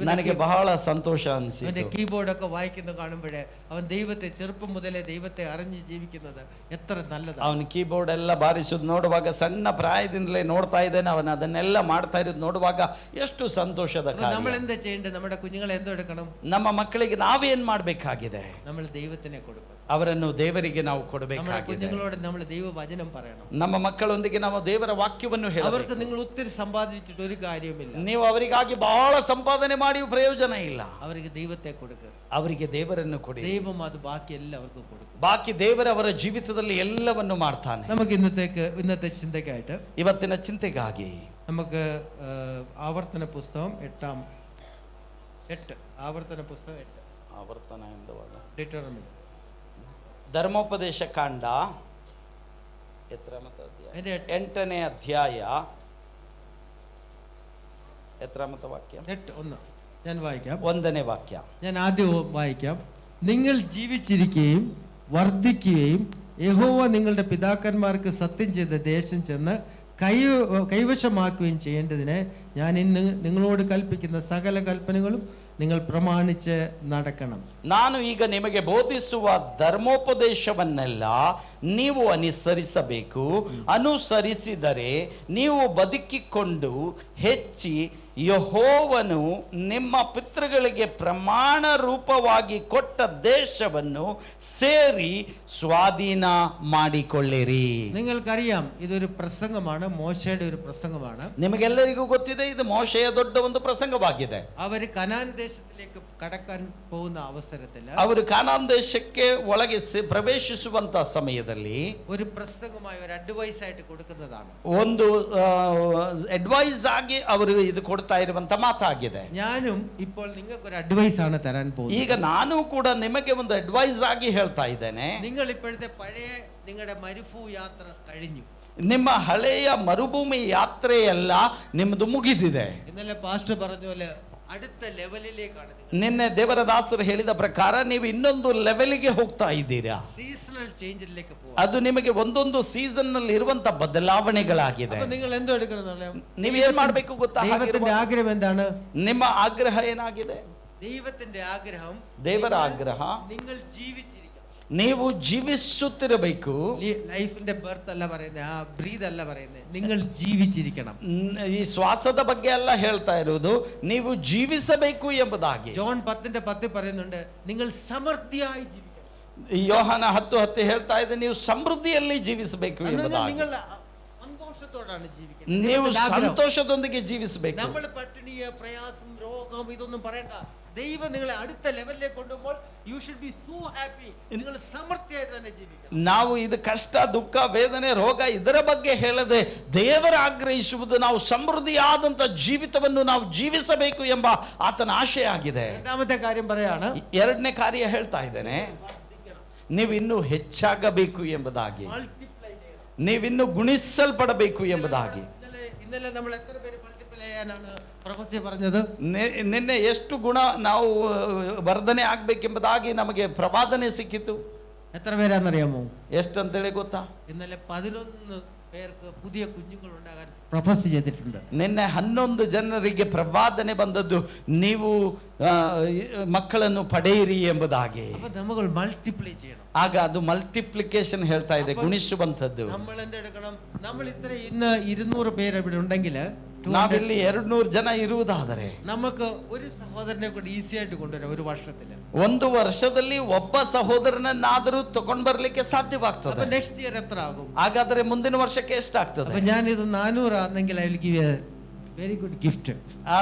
ನನಗೆ ಬಹಳ ಸಂತೋಷ ಅನಿಸಿತು. അവന്റെ കീബോർഡ് ഒക്കെ വായിക്കുന്ന കാണുമ്പോഴേ അവൻ ദൈവത്തെ ചെറുപ്പം മുതലേ ദൈവത്തെ അറിഞ്ഞ് ജീവിക്കുന്നത് എത്ര നല്ലതാണ്. ಅವನ ಕೀಬೋರ್ಡ್ ಎಲ್ಲ ಬಾರಿಸುದು ನೋಡುವಾಗ, ಸಣ್ಣ ಪ್ರಾಯದಿಂದಲೇ ನೋಡ್ತಾ ಇದ್ದೇನೆ, ಅವನು ಅದನ್ನೆಲ್ಲ ಮಾಡ್ತಾ ಇರೋದು ನೋಡುವಾಗ ಎಷ್ಟು ಸಂತೋಷದ ಕಾರ್ಯ. നമ്മൾ എന്താ ചെയ്യേണ്ടത്? നമ്മുടെ കുഞ്ഞുങ്ങളെ എന്തോ എടുക്കണം? ನಮ್ಮ ಮಕ್ಕಳಿಗೆ ನಾವೇನ್ ಮಾಡ್ಬೇಕಾಗಿದೆ? നമ്മൾ ദൈവത്തിനെ കൊടുക്കണം. ಅವರನ್ನು ದೇವರಿಗೆ ನಾವು ಕೊಡಬೇಕಾಗಿದೆ. കുഞ്ഞുങ്ങളോട് നമ്മൾ ദൈവവചനം പറയണം. ನಮ್ಮ ಮಕ್ಕಳೊಂದಿಗೆ ನಾವು ದೇವರ ವಾಕ್ಯವನ್ನು ಹೇಳಬೇಕು. അവർക്ക് നിങ്ങൾ ഒത്തിരി സമ്പാദിച്ചിട്ട് ഒരു കാര്യവുമില്ല. ನೀವು ಅವರಿಗಾಗಿ ಬಹಳ ಸಂಪಾದನೆ ಮಾಡಿಯೂ ಪ್ರಯೋಜನ ಇಲ್ಲ. ಅವರಿಗೆ ದೈವത്തെ കൊടുക്കുക. ಅವರಿಗೆ ದೇವರನ್ನು ಕೊಡಿ. ദൈവം അത് ബാക്കി എല്ലാവർക്കും കൊടുക്കും. ಬಾಕಿ ದೇವರು ಅವರ ಜೀವಿತದಲ್ಲಿ ಎಲ್ಲವನ್ನು ಮಾಡ್ತಾನೆ. നമുക്ക് ഇന്നത്തെ ചിന്തയ്ക്കായിട്ട്, ಇವತ್ತಿನ ಚಿಂತೆಗಾಗಿ നമുക്ക് ആവർത്തന പുസ്തകം 8 ಆವರ್ತನ ಪುಸ್ತಕ 8 ಆವರ್ತನ ಎಂದವಾಗ ಡಿಟರ್ಮಿನ್ ಧರ್ಮೋಪದೇಶ ಕಾಂಡ 8ನೇ ಅಧ್ಯಾಯ എത്രാമത്തെ വാക്യം? 8:1 ഞാൻ വായിക്കാം. 1ನೇ വാക്യ ഞാൻ ആദ്യം വായിക്കാം. നിങ്ങൾ ജീവിച്ചിരിക്കുകയും വർദ്ധിക്കുകയും യഹോവ നിങ്ങളുടെ പിതാക്കന്മാർക്ക് സത്യം ചെയ്ത ദേശം ചെന്ന് കൈവശമാക്കുകയും ചെയ്യേണ്ടതിന് ഞാൻ ഇന്ന് നിങ്ങളോട് കൽപ്പിക്കുന്ന സകല കൽപ്പനകളും നിങ്ങൾ ಪ್ರಮಾಣಿಸಿ നടക്കണം. ನಾನು ಈಗ ನಿಮಗೆ ಬೋಧಿಸುವ ಧರ್ಮೋಪದೇಶವನ್ನೆಲ್ಲ ನೀವು ಅನುಸರಿಸಬೇಕು. ಅನುಸರಿಸಿದರೆ ನೀವು ಬದುಕಿಕೊಂಡು ಹೆಚ್ಚಿ ಯೆಹೋವನು ನಿಮ್ಮ ಪಿತೃಗಳಿಗೆ ಪ್ರಮಾಣ ರೂಪವಾಗಿ ಕೊಟ್ಟ ದೇಶವನ್ನು ಸೇರಿ ಸ್ವಾಧೀನ ಮಾಡಿಕೊಳ್ಳಿರಿ. നിങ്ങൾക്കറിയാം, ഇതൊരു പ്രസംഗമാണ്, മോശയുടെ ഒരു പ്രസംഗമാണ്. ನಿಮಗೆಲ್ಲರಿಗೂ ಗೊತ್ತಿದೆ, ಇದು ಮೋಶೆಯ ದೊಡ್ಡ ಒಂದು ಪ್ರಸಂಗವಾಗಿದೆ. അവർ കനാൻ ദേശത്തിലേക്ക് കടക്കാൻ പോകുന്ന അവസരത്തിൽ, ಅವರು ಕಾನಾನ್ ದೇಶಕ್ಕೆ ಒಳಗೆ ಪ್ರವೇಶಿಸುವಂತ ಸಮಯದಲ್ಲಿ ഒരു പ്രസംഗമായി ഒരു അഡ്വൈസ് ആയിട്ട് കൊടുക്കുന്നതാണ്. ಒಂದು ಅಡ್ವೈಸ್ ಆಗಿ ಅವರು ಇದು ಕೊಡ್ತಾ ಇರುವಂತ ಮಾತಾಗಿದೆ. ഞാനും ഇപ്പോൾ നിങ്ങൾക്ക് ഒരു അഡ്വൈസ് ആണ് തരാൻ പോകുന്നത്. ಈಗ ನಾನು ಕೂಡ ನಿಮಗೆ ಒಂದು ಅಡ್ವೈಸ್ ಆಗಿ ಹೇಳ್ತಾ ಇದ್ದೇನೆ. നിങ്ങൾ ഇപ്പോഴത്തെ പഴയ നിങ്ങളുടെ മരുഭൂ യാത്ര കഴിഞ്ഞു. ನಿಮ್ಮ ಹಳೆಯ ಮರುಭೂಮಿ ಯಾತ್ರೆಯೆಲ್ಲ ನಿಮ್ಮದು ಮುಗಿದಿದೆ. ഇന്നലെ പാസ്റ്റർ പറഞ്ഞ പോലെ അടുത്ത ലെവലിലേക്കാണ്. ನಿನ್ನೆ ದೇವರ ದಾಸರು ಹೇಳಿದ ಪ್ರಕಾರ ನೀವು ಇನ್ನೊಂದು ಲೆವೆಲ್ಗೆ ಹೋಗ್ತಾ ಇದ್ದೀರಾ. സീസണൽ ചേഞ്ചിലേക്ക് പോകും. ಅದು ನಿಮಗೆ ಒಂದೊಂದು ಸೀಸನ್ ನಲ್ಲಿ ಇರುವಂತ ಬದಲಾವಣೆಗಳಾಗಿದೆ. നിങ്ങൾ എന്തോ എടുക്കണം? ನೀವು ಏನ್ ಮಾಡ್ಬೇಕು ಗೊತ್ತಾ? ദൈവത്തിന്റെ ആഗ്രഹം എന്താണ്? ನಿಮ್ಮ ಆಗ್ರಹ ಏನಾಗಿದೆ? ദൈവത്തിന്റെ ആഗ്രഹം, ದೇವರ ಆಗ್ರಹ, നിങ്ങൾ ജീവിച്ചിരിക്കണം. ನೀವು ಜೀವಿಸುತ್ತಿರಬೇಕು. ലൈഫിന്റെ ബർത്ത് അല്ല പറയുന്നത്, ബ്രീത് അല്ല പറയുന്നത്, നിങ്ങൾ ജീവിച്ചിരിക്കണം. ಈ ಶ್ವಾಸದ ಬಗ್ಗೆ ಅಲ್ಲ ಹೇಳ್ತಾ ಇರುವುದು, ನೀವು ಜೀವಿಸಬೇಕು ಎಂಬುದಾಗಿ. ജോൺ 10:10 പറയുന്നുണ്ട്, നിങ്ങൾ സമൃദ്ധിയായി ജീവിക്കണം. ಯೋಹಾನ 10:10 ಹೇಳ್ತಾ ಇದೆ, ನೀವು ಸಮೃದ್ಧಿಯಲ್ಲಿ ಜೀವಿಸಬೇಕು ಎಂಬುದಾಗಿ. നിങ്ങൾ സന്തോഷത്തോടാണ് ജീവിക്കുന്നത്. ನೀವು ಸಂತೋಷದೊಂದಿಗೆ ಜೀವಿಸಬೇಕು. നമ്മൾ പട്ടിണിയ പ്രയാസം രോഗം ഇതൊന്നും പറയണ്ട. ദൈവം നിങ്ങളെ അടുത്ത ലെവലിലേക്ക് കൊണ്ടുപോകുമ്പോൾ you should be so happy. നിങ്ങൾ സമൃദ്ധിയായിട്ട് തന്നെ ജീവിക്കണം. ನಾವು ಇದು ಕಷ್ಟ, ದುಃಖ, ವೇದನೆ, ರೋಗ ಇದರ ಬಗ್ಗೆ ಹೇಳದೆ ದೇವರ ಆಗ್ರಹಿಸುವುದು ನಾವು ಸಮೃದ್ಧಿಯಾದಂತ ಜೀವಿತವನ್ನು ನಾವು ಜೀವಿಸಬೇಕು ಎಂಬ ಆತನ ಆಶೆ ಆಗಿದೆ. രണ്ടാമത്തെ കാര്യം പറയാണ്, ಎರಡನೇ ಕಾರ್ಯ ಹೇಳ್ತಾ ಇದ್ದೇನೆ, ನೀವು ಇನ್ನೂ ಹೆಚ್ಚಾಗಬೇಕು ಎಂಬುದಾಗಿ, മൾട്ടിപ്ലൈ ചെയ്യണം. ನೀವಿನ್ನೂ ಗುಣಿಸಲ್ಪಡಬೇಕು ಎಂಬುದಾಗಿ. ഇന്നലെ നമ്മൾ എത്ര പേര് മൾട്ടിപ്ലൈ ചെയ്യാനാണ് ಪ್ರೊಫೆಸರ್ പറഞ്ഞത്? ನಿನ್ನೆ ಎಷ್ಟು ಗುಣ ನಾವು ವರ್ಧನೆ ಆಗ್ಬೇಕೆಂಬುದಾಗಿ ನಮಗೆ ಪ್ರವಾದನೆ ಸಿಕ್ಕಿತು. എത്ര പേരാണെന്നറിയാമോ? ಎಷ್ಟಂತೇಳಿ ಗೊತ್ತಾ? ഇന്നലെ 11 പേർക്ക് പുതിയ കുഞ്ഞുങ്ങൾ ഉണ്ടാകാൻ പ്രൊഫസ് ചെയ്തിട്ടുണ്ട്. ನಿನ್ನೆ 11 ಜನರಿಗೆ ಪ್ರವಾದನೆ ಬಂದದ್ದು, ನೀವು ಮಕ್ಕಳನ್ನು ಪಡೆಯಿರಿ ಎಂಬುದಾಗಿ. അപ്പൊ നമ്മൾ മൾട്ടിപ്ലൈ ചെയ്യണം. ಆಗ ಅದು ಮಲ್ಟಿಪ್ಲಿಕೇಶನ್ ಹೇಳ್ತಾ ಇದೆ, ಗುಣಿಸುವಂಥದ್ದು. നമ്മൾ എന്തെടുക്കണം? നമ്മൾ ഇത്ര ഇന്ന് 200 പേര് ഇവിടെ ഉണ്ടെങ്കിൽ ನಾವಿಲ್ಲಿ 200 ಜನ ಇರುವುದಾದರೆ നമുക്ക് ഒരു സഹോദരനെ കൂടി ഈസി ആയിട്ട് കൊണ്ടുവരാം ഒരു വർഷത്തിൽ. ಒಂದು ವರ್ಷದಲ್ಲಿ ಒಬ್ಬ ಸಹೋದರನನ್ನಾದರೂ ತಗೊಂಡ್ ಬರ್ಲಿಕ್ಕೆ ಸಾಧ್ಯವಾಗ್ತದೆ. ನೆಕ್ಸ್ಟ್ ಇಯರ್ ಎತ್ರ ಆಗುം? ಹಾಗಾದ್ರೆ ಮುಂದಿನ ವರ್ಷಕ್ಕೆ ಎಷ್ಟಾಗ್ತದೆ? ಅപ്പൊ ഞാൻ ഇത് 400 ആണെങ്കിൽ I will give A very good gift.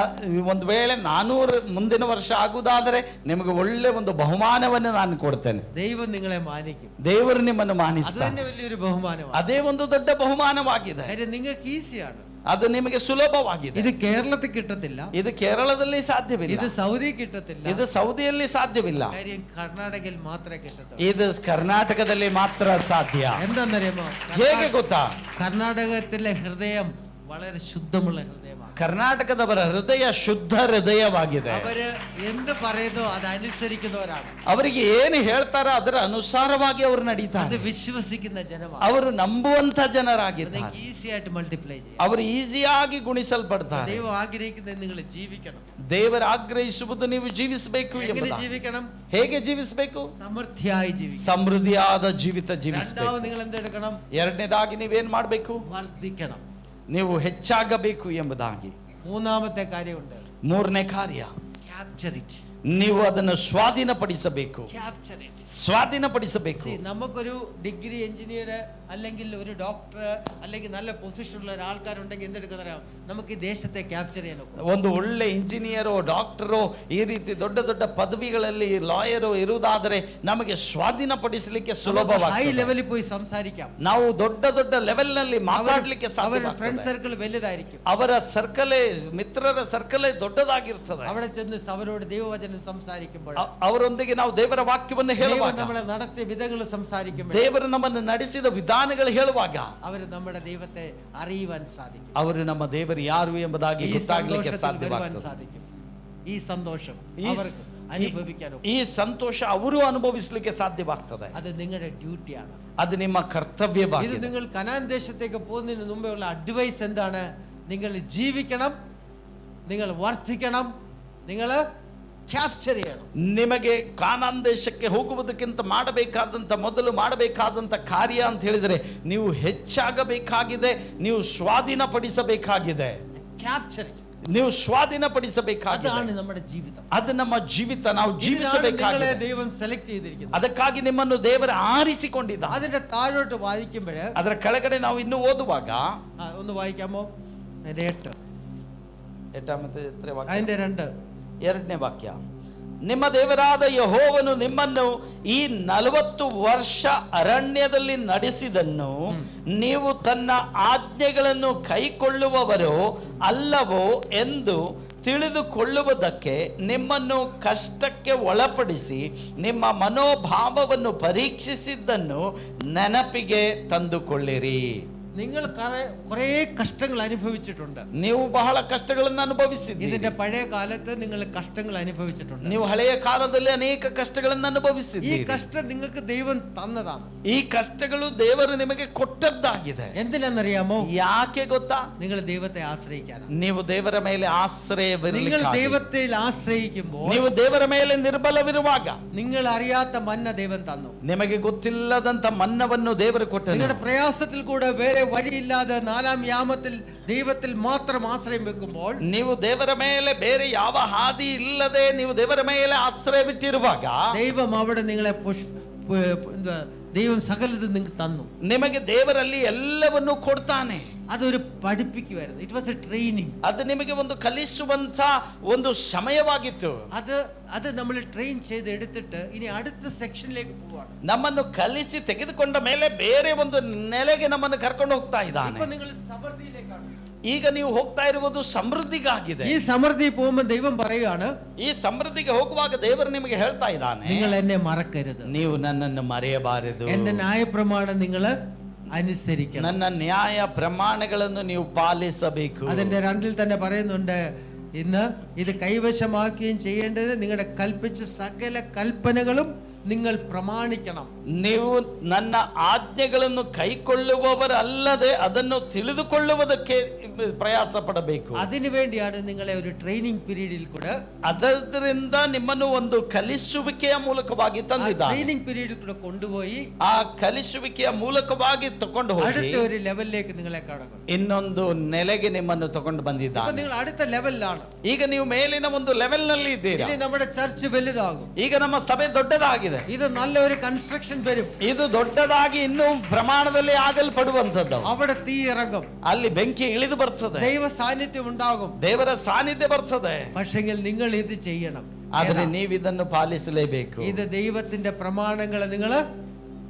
ಒಂದು ವೇಳೆ 400 ಮುಂದಿನ ವರ್ಷ ಆಗುವುದಾದರೆ ನಿಮಗೆ ಒಳ್ಳೆ ಒಂದು ಬಹುಮಾನವನ್ನು ನಾನು ಕೊಡ್ತೇನೆ. ദൈവം നിങ്ങളെ മാനിക്കും. ದೇವರು ನಿಮ್ಮನ್ನು അത് ಮಾನಿಸ್ತಾನೆ. തന്നെ വലിയൊരു ബഹുമാനമാണ്. ಅದೇ ಒಂದು ದೊಡ್ಡ ಬಹುಮಾನವಾಗಿದೆ. കാര്യം നിങ്ങൾക്ക് ഈസിയാണ്. ಅದು ನಿಮಗೆ ಸುಲಭವಾಗಿದೆ. ഇത് കേരളത്തിൽ കിട്ടത്തില്ല, ಇದು ಕೇರಳದಲ್ಲಿ ಸಾಧ್ಯವಿಲ್ಲ, ഇത് സൗദി കിട്ടത്തില്ല, ಇದು ಸೌದಿಯಲ್ಲಿ ಸಾಧ್ಯವಿಲ್ಲ, കാര്യം കർണാടകയിൽ മാത്രമേ കിട്ടത്തുള്ളൂ. ಇದು ಕರ್ನಾಟಕದಲ್ಲಿ ಮಾತ್ರ ಸಾಧ್ಯ. എന്താണെന്നറിയാമോ? ಹೇಗೆ ಗೊತ್ತಾ? കർണാടകത്തിലെ ഹൃദയം വളരെ ശുദ്ധമുള്ള ഹൃദയമാണ്. ಕರ್ನಾಟಕದವರ ಹೃದಯ ಶುದ್ಧ ಹೃದಯವಾಗಿದೆ. അവര് എന്ത് പറയുന്നോ അതനുസരിക്കുന്നവരാണ്. ಅವರಿಗೆ ಏನು ಹೇಳ್ತಾರೋ ಅದರ ಅನುಸಾರವಾಗಿ ಅವರು അത് ನಡೀತಾರೆ. വിശ്വസിക്കുന്ന ജനമാണ്. ಅವರು ನಂಬುವಂತ ಜನರಾಗಿದ್ದಾರೆ. ഈസി ആയിട്ട് മൾട്ടിപ്ലൈ ചെയ്യും. ಅವರು ಈಸಿಯಾಗಿ ಗುಣಿಸಲ್ಪಡ್ತಾರೆ. ദൈവം ആഗ്രഹിക്കുന്നത് നിങ്ങൾ ജീവിക്കണം. ದೇವರ ಆಗ್ರಹಿಸುವುದು ನೀವು ಜೀವಿಸಬೇಕು എങ്ങനെ ಎಂಬುದಾಗಿ. ജീവിക്കണം? ಹೇಗೆ ಜೀವಿಸಬೇಕು? സമൃദ്ധിയായി ജീവിക്കണം. ಸಮೃದ್ಧಿಯಾದ ಜೀವಿತ ಜೀವಿಸಬೇಕು. രണ്ടാമത് നിങ്ങൾ എന്തെടുക്കണം? ಎರಡನೇದಾಗಿ ನೀವೇನ್ ಮಾಡಬೇಕು? വർദ്ധിക്കണം. ನೀವು ಹೆಚ್ಚಾಗಬೇಕು ಎಂಬುದಾಗಿ. മൂന്നാമത്തെ കാര്യമുണ്ട്, ಮೂರನೇ ಕಾರ್ಯ, ക്യാപ്ചർ ഇറ്റ്. ನೀವು ಅದನ್ನು ಸ್ವಾಧೀನಪಡಿಸಬೇಕು. Capture it. ಸ್ವಾಧೀನಪಡಿಸಬೇಕು. നമുക്കൊരു ഡിഗ്രി എഞ്ചിനീയർ അല്ലെങ്കിൽ ഒരു ഡോക്ടർ അല്ലെങ്കിൽ നല്ല പൊസിഷനുള്ള ഒരാൾക്കാരുണ്ടെങ്കിൽ എന്തെടുക്കുന്നറിയാം? നമുക്ക് ഈ ദേശത്തെ ക്യാപ്ചർ ചെയ്യാൻ ഒക്കും. ಒಂದು ಒಳ್ಳೆ ಇಂಜಿನಿಯರೋ ಡಾಕ್ಟರೋ ಈ ರೀತಿ ದೊಡ್ಡ ದೊಡ್ಡ ಪದವಿಗಳಲ್ಲಿ ಲಾಯರೋ ಇರುವುದಾದರೆ ನಮಗೆ ಸ್ವಾಧೀನಪಡಿಸಲಿಕ್ಕೆ ഹൈ ಸುಲಭವಾಗಿದೆ. ലെവലിൽ പോയി സംസാരിക്കാം. ನಾವು ದೊಡ್ಡ ದೊಡ್ಡ ಲೆವೆಲ್ ನಲ್ಲಿ ಮಾತಾಡ್ಲಿಕ್ಕೆ അവരുടെ ഫ്രണ്ട് ಸಾಧ್ಯ. സർക്കിൾ വലുതായിരിക്കും. ಅವರ ಸರ್ಕಲೇ, ಮಿತ್ರರ ಸರ್ಕಲೇ ದೊಡ್ಡದಾಗಿರ್ತದೆ. അവിടെ ചെന്ന് അവരോട് ദൈവവചനം സംസാരിക്കുമ്പോൾ, ಅವರೊಂದಿಗೆ ನಾವು ದೇವರ ವಾಕ್ಯವನ್ನು ദൈവം ಹೇಳುವಾಗ, നമ്മളെ നടത്തിയ വിധങ്ങൾ സംസാരിക്കുമ്പോൾ, ದೇವರು ನಮ್ಮನ್ನು ನಡೆಸಿದ ವಿಧಾನಗಳು ಹೇಳುವಾಗ അവർ നമ്മുടെ ദൈവത്തെ അറിയുവാൻ സാധിക്കും. ಅವರು ನಮ್ಮ ದೇವರು ಯಾರು ಎಂಬುದಾಗಿ ഈ ಗೊತ್ತಾಗಲಿಕ್ಕೆ സന്തോഷത്തിൽ വരുവാൻ ಸಾಧ್ಯವಾಗ್ತದೆ. സാധിക്കും. ഈ സന്തോഷം ഈ അവർക്ക് അനുഭവിക്കാൻ ഒക്കും. ಈ ಸಂತೋಷ ಅವರು ಅನುಭವಿಸಲಿಕ್ಕೆ ಸಾಧ್ಯವಾಗ್ತದೆ. അത് നിങ്ങളുടെ ഡ്യൂട്ടിയാണ്. ಅದು ನಿಮ್ಮ ഇത് ಕರ್ತವ್ಯವಾಗಿದೆ. നിങ്ങൾ കനാൻ ദേശത്തേക്ക് പോകുന്നതിന് മുമ്പേ ഉള്ള അഡ്വൈസ് എന്താണ്? നിങ്ങൾ ജീവിക്കണം, നിങ്ങൾ വർദ്ധിക്കണം, നിങ്ങൾ ക്യാപ്ചർ ചെയ്യണം. ನಿಮಗೆ ಕಾನಾನ್ ದೇಶಕ್ಕೆ ಹೋಗುವುದಕ್ಕಿಂತ ಮೊದಲು ಮಾಡಬೇಕಾದಂತ ಕಾರ್ಯ ಅಂತ ಹೇಳಿದರೆ, ನೀವು ಹೆಚ್ಚಾಗಬೇಕಾಗಿದೆ, ನೀವು ಸ್ವಾಧೀನಪಡಿಸಬೇಕಾಗಿದೆ. ക്യാപ്ചർ ನೀವು ಸ್ವಾಧೀನಪಡಿಸಬೇಕಾಗಿದೆ. അതാണ് നമ്മുടെ ജീവിതം. ಅದು ನಮ್ಮ ಜೀವಿತ, ನಾವು നിങ്ങളെ ಜೀವಿಸಬೇಕಾಗಿದೆ. ദൈവം സെലക്ട് ചെയ്തിരിക്കുന്നു. ಅದಕ್ಕಾಗಿ ನಿಮ್ಮನ್ನು ದೇವರು ಆರಿಸಿಕೊಂಡಿದ್ದ. അതിന്റെ താഴോട്ട് വായിക്കുമ്പോൾ, ಅದರ ಕೆಳಗಡೆ ನಾವು ಇನ್ನು ಓದುವಾಗ, ഒന്ന് വായിക്കാമോ? അതിന്റെ 8, അതിന്റെ 2, ಎರಡನೇ ವಾಕ್ಯ, ನಿಮ್ಮ ದೇವರಾದ ಯೆಹೋವನು ನಿಮ್ಮನ್ನು ಈ 40 ವರ್ಷ ಅರಣ್ಯದಲ್ಲಿ ನಡೆಸಿದನ್ನು ನೀವು ತನ್ನ ಆಜ್ಞೆಗಳನ್ನು ಕೈಕೊಳ್ಳುವವರೋ ಅಲ್ಲವೋ ಎಂದು ತಿಳಿದುಕೊಳ್ಳುವುದಕ್ಕೆ ನಿಮ್ಮನ್ನು ಕಷ್ಟಕ್ಕೆ ಒಳಪಡಿಸಿ ನಿಮ್ಮ ಮನೋಭಾವವನ್ನು ಪರೀಕ್ಷಿಸಿದ್ದನ್ನು ನೆನಪಿಗೆ ತಂದುಕೊಳ್ಳಿರಿ. നിങ്ങൾ കുറെ കഷ്ടങ്ങൾ അനുഭവിച്ചിട്ടുണ്ട്. ನೀವು ಬಹಳ ಕಷ್ಟಗಳನ್ನು ಅನುಭವಿಸಿದ್ದೀರಿ. ഇതിന്റെ പഴയ കാലത്ത് നിങ്ങൾ കഷ്ടങ്ങൾ അനുഭവിച്ചിട്ടുണ്ട്. ನೀವು ಹಳೆಯ ಕಾಲದಲ್ಲಿ ಅನೇಕ ಕಷ್ಟಗಳನ್ನು ഈ ಅನುಭವಿಸಿದ್ದೀರಿ. കഷ്ടം നിങ്ങൾക്ക് ദൈവം തന്നതാണ്. ಈ ಕಷ್ಟಗಳು ದೇವರು ನಿಮಗೆ ಕೊಟ್ಟದ್ದಾಗಿದೆ. എന്തിനാണെന്നറിയാമോ? ಯಾಕೆ ಗೊತ್ತಾ? നിങ്ങൾ ദൈവത്തെ ആശ്രയിക്കാനാണ്. ನೀವು ದೇವರ ಮೇಲೆ നിങ്ങൾ ಆಶ್ರಯವಿರಲಿಕ್ಕಾಗಿ. ദൈവത്തിൽ ആശ്രയിക്കുമ്പോൾ, ನೀವು ದೇವರ ಮೇಲೆ ನಿರ್ಬಲವಿರುವಾಗ നിങ്ങൾ അറിയാത്ത മന്ന ദൈവം തന്നു. ನಿಮಗೆ ಗೊತ್ತಿಲ್ಲದಂತ ಮನ್ನವನ್ನು ದೇವರು ಕೊಟ್ಟನು. നിങ്ങളുടെ പ്രയാസത്തിൽ കൂടെ വേറെ വഴിയില്ലാതെ 4ാം യാമത്തിൽ ദൈവത്തിൽ മാത്രം ആശ്രയം വെക്കുമ്പോൾ, ನೀವು ದೇವರ ಮೇಲೆ ಬೇರೆ ಯಾವ ಹಾದಿ ಇಲ್ಲದೆ ನೀವು ದೇವರ ಮೇಲೆ ಆಶ್ರಯವಿಟ್ಟಿರುವಾಗ ദൈവം അവിടെ നിങ്ങളെ ദൈവം സകലതും നിങ്ങൾക്ക് തന്നു. ನಿಮಗೆ ದೇವರಲ್ಲಿ ಎಲ್ಲವನ್ನೂ ಕೊಡ್ತಾನೆ. അതൊരു പഠിപ്പിക്കുമായിരുന്നു. It was a training. ಅದು ನಿಮಗೆ ಒಂದು ಕಲಿಸುವಂತ ಒಂದು ಸಮಯವಾಗಿತ್ತು. അത് നമ്മൾ ട്രെയിൻ ചെയ്ത് എടുത്തിട്ട് ഇനി അടുത്ത സെക്ഷനിലേക്ക് പോവാണ്. ನಮ್ಮನ್ನು ಕಲಿಸಿ ತೆಗೆದುಕೊಂಡ ಮೇಲೆ ಬೇರೆ ಒಂದು ನೆಲೆಗೆ ನಮ್ಮನ್ನು ಕರ್ಕೊಂಡು ಹೋಗ್ತಾ ಇದ್ದಾನೆ. ഇപ്പോൾ നിങ്ങൾ സമൃദ്ധിയിലേക്കാണ്. ಈಗ ನೀವು ಹೋಗ್ತಾ ಇರುವುದು ಸಮೃದ್ಧಿಗಾಗಿದೆ. ഈ സമൃദ്ധി പോകുമ്പോൾ ദൈവം പറയുകയാണ്, ಈ ಸಮೃದ್ಧಿಗೆ ಹೋಗುವಾಗ ದೇವರು ನಿಮಗೆ ಹೇಳ್ತಾ ಇದ್ದಾನೆ, നിങ്ങൾ എന്നെ മറക്കരുത്, ನೀವು ನನ್ನನ್ನು ಮರೆಯಬಾರದು, എന്റെ ന്യായപ്രമാണം നിങ്ങൾ അനുസരിക്കണം, ನನ್ನ ನ್ಯಾಯ ಪ್ರಮಾಣಗಳನ್ನು ನೀವು ಪಾಲಿಸಬೇಕು. അതിന്റെ 2 തന്നെ പറയുന്നുണ്ട്, ഇന്ന് ഇത് കൈവശമാക്കുകയും ചെയ്യേണ്ടത് നിങ്ങളുടെ കൽപ്പിച്ച സകല കൽപ്പനകളും നിങ്ങൾ പ്രമാണിക്കണം. ನೀವು ನನ್ನ ಆಜ್ಞೆಗಳನ್ನು ಕೈಕೊಳ್ಳುವವರಲ್ಲದೆ ಅದನ್ನು ತಿಳಿದುಕೊಳ್ಳುವುದಕ್ಕೆ ಪ್ರಯಾಸ ಪಡಬೇಕು. അതിനു വേണ്ടിയാണ് നിങ്ങളെ ഒരു ട്രെയിനിങ് പീരീഡിൽ കൂടെ, ಅದರಿಂದ ನಿಮ್ಮನ್ನು ಒಂದು ಕಲಿಸುವಿಕೆಯ ಮೂಲಕವಾಗಿ ತಂದಿದ್ದಾನೆ. ട്രെയിനിങ് പീരീഡിൽ കൂടെ കൊണ്ടുപോയി ಆ ಕಲಿಸುವಿಕೆಯ ಮೂಲಕವಾಗಿ ತಕೊಂಡು ಹೋಗಿ അടുത്ത ഒരു ലെവലിലേക്ക് നിങ്ങളെ കടക്കണം. ಇನ್ನೊಂದು ನೆಲೆಗೆ ನಿಮ್ಮನ್ನು ತಗೊಂಡು അപ്പോൾ ಬಂದಿದ್ದಾನೆ. നിങ്ങൾ അടുത്ത ലെവലിലാണ്. ಈಗ ನೀವು ಮೇಲಿನ ಒಂದು ಲೆವೆಲ್ ನಲ್ಲಿ ಇದ್ದೀರಾ. ഇനി നമ്മുടെ ചർച്ച് വലുതാകും. ಈಗ ನಮ್ಮ ಸಭೆ ದೊಡ್ಡದಾಗಿದೆ. ഇത് നല്ല ഒരു കൺസ്ട്രക്ഷൻ വരും. ಇದು ದೊಡ್ಡದಾಗಿ ಇನ್ನೂ ಪ್ರಮಾಣದಲ್ಲಿ ಆಗಲ್ಪಡುವಂತದ್ದು. അവിടെ തീ ഇറങ്ങും, ಅಲ್ಲಿ ಬೆಂಕಿ ಇಳಿದು ಬರ್ತದೆ, ദൈവ സാന്നിധ്യം ഉണ്ടാകും. ದೇವರ ಸಾನ್ನಿಧ್ಯ ಬರ್ತದೆ. പക്ഷെങ്കിൽ നിങ്ങൾ ഇത് ചെയ്യണം. ಆದರೆ ನೀವು ಇದನ್ನು ಪಾಲಿಸಲೇಬೇಕು. ഇത് ദൈവത്തിന്റെ പ്രമാണങ്ങളെ നിങ്ങൾ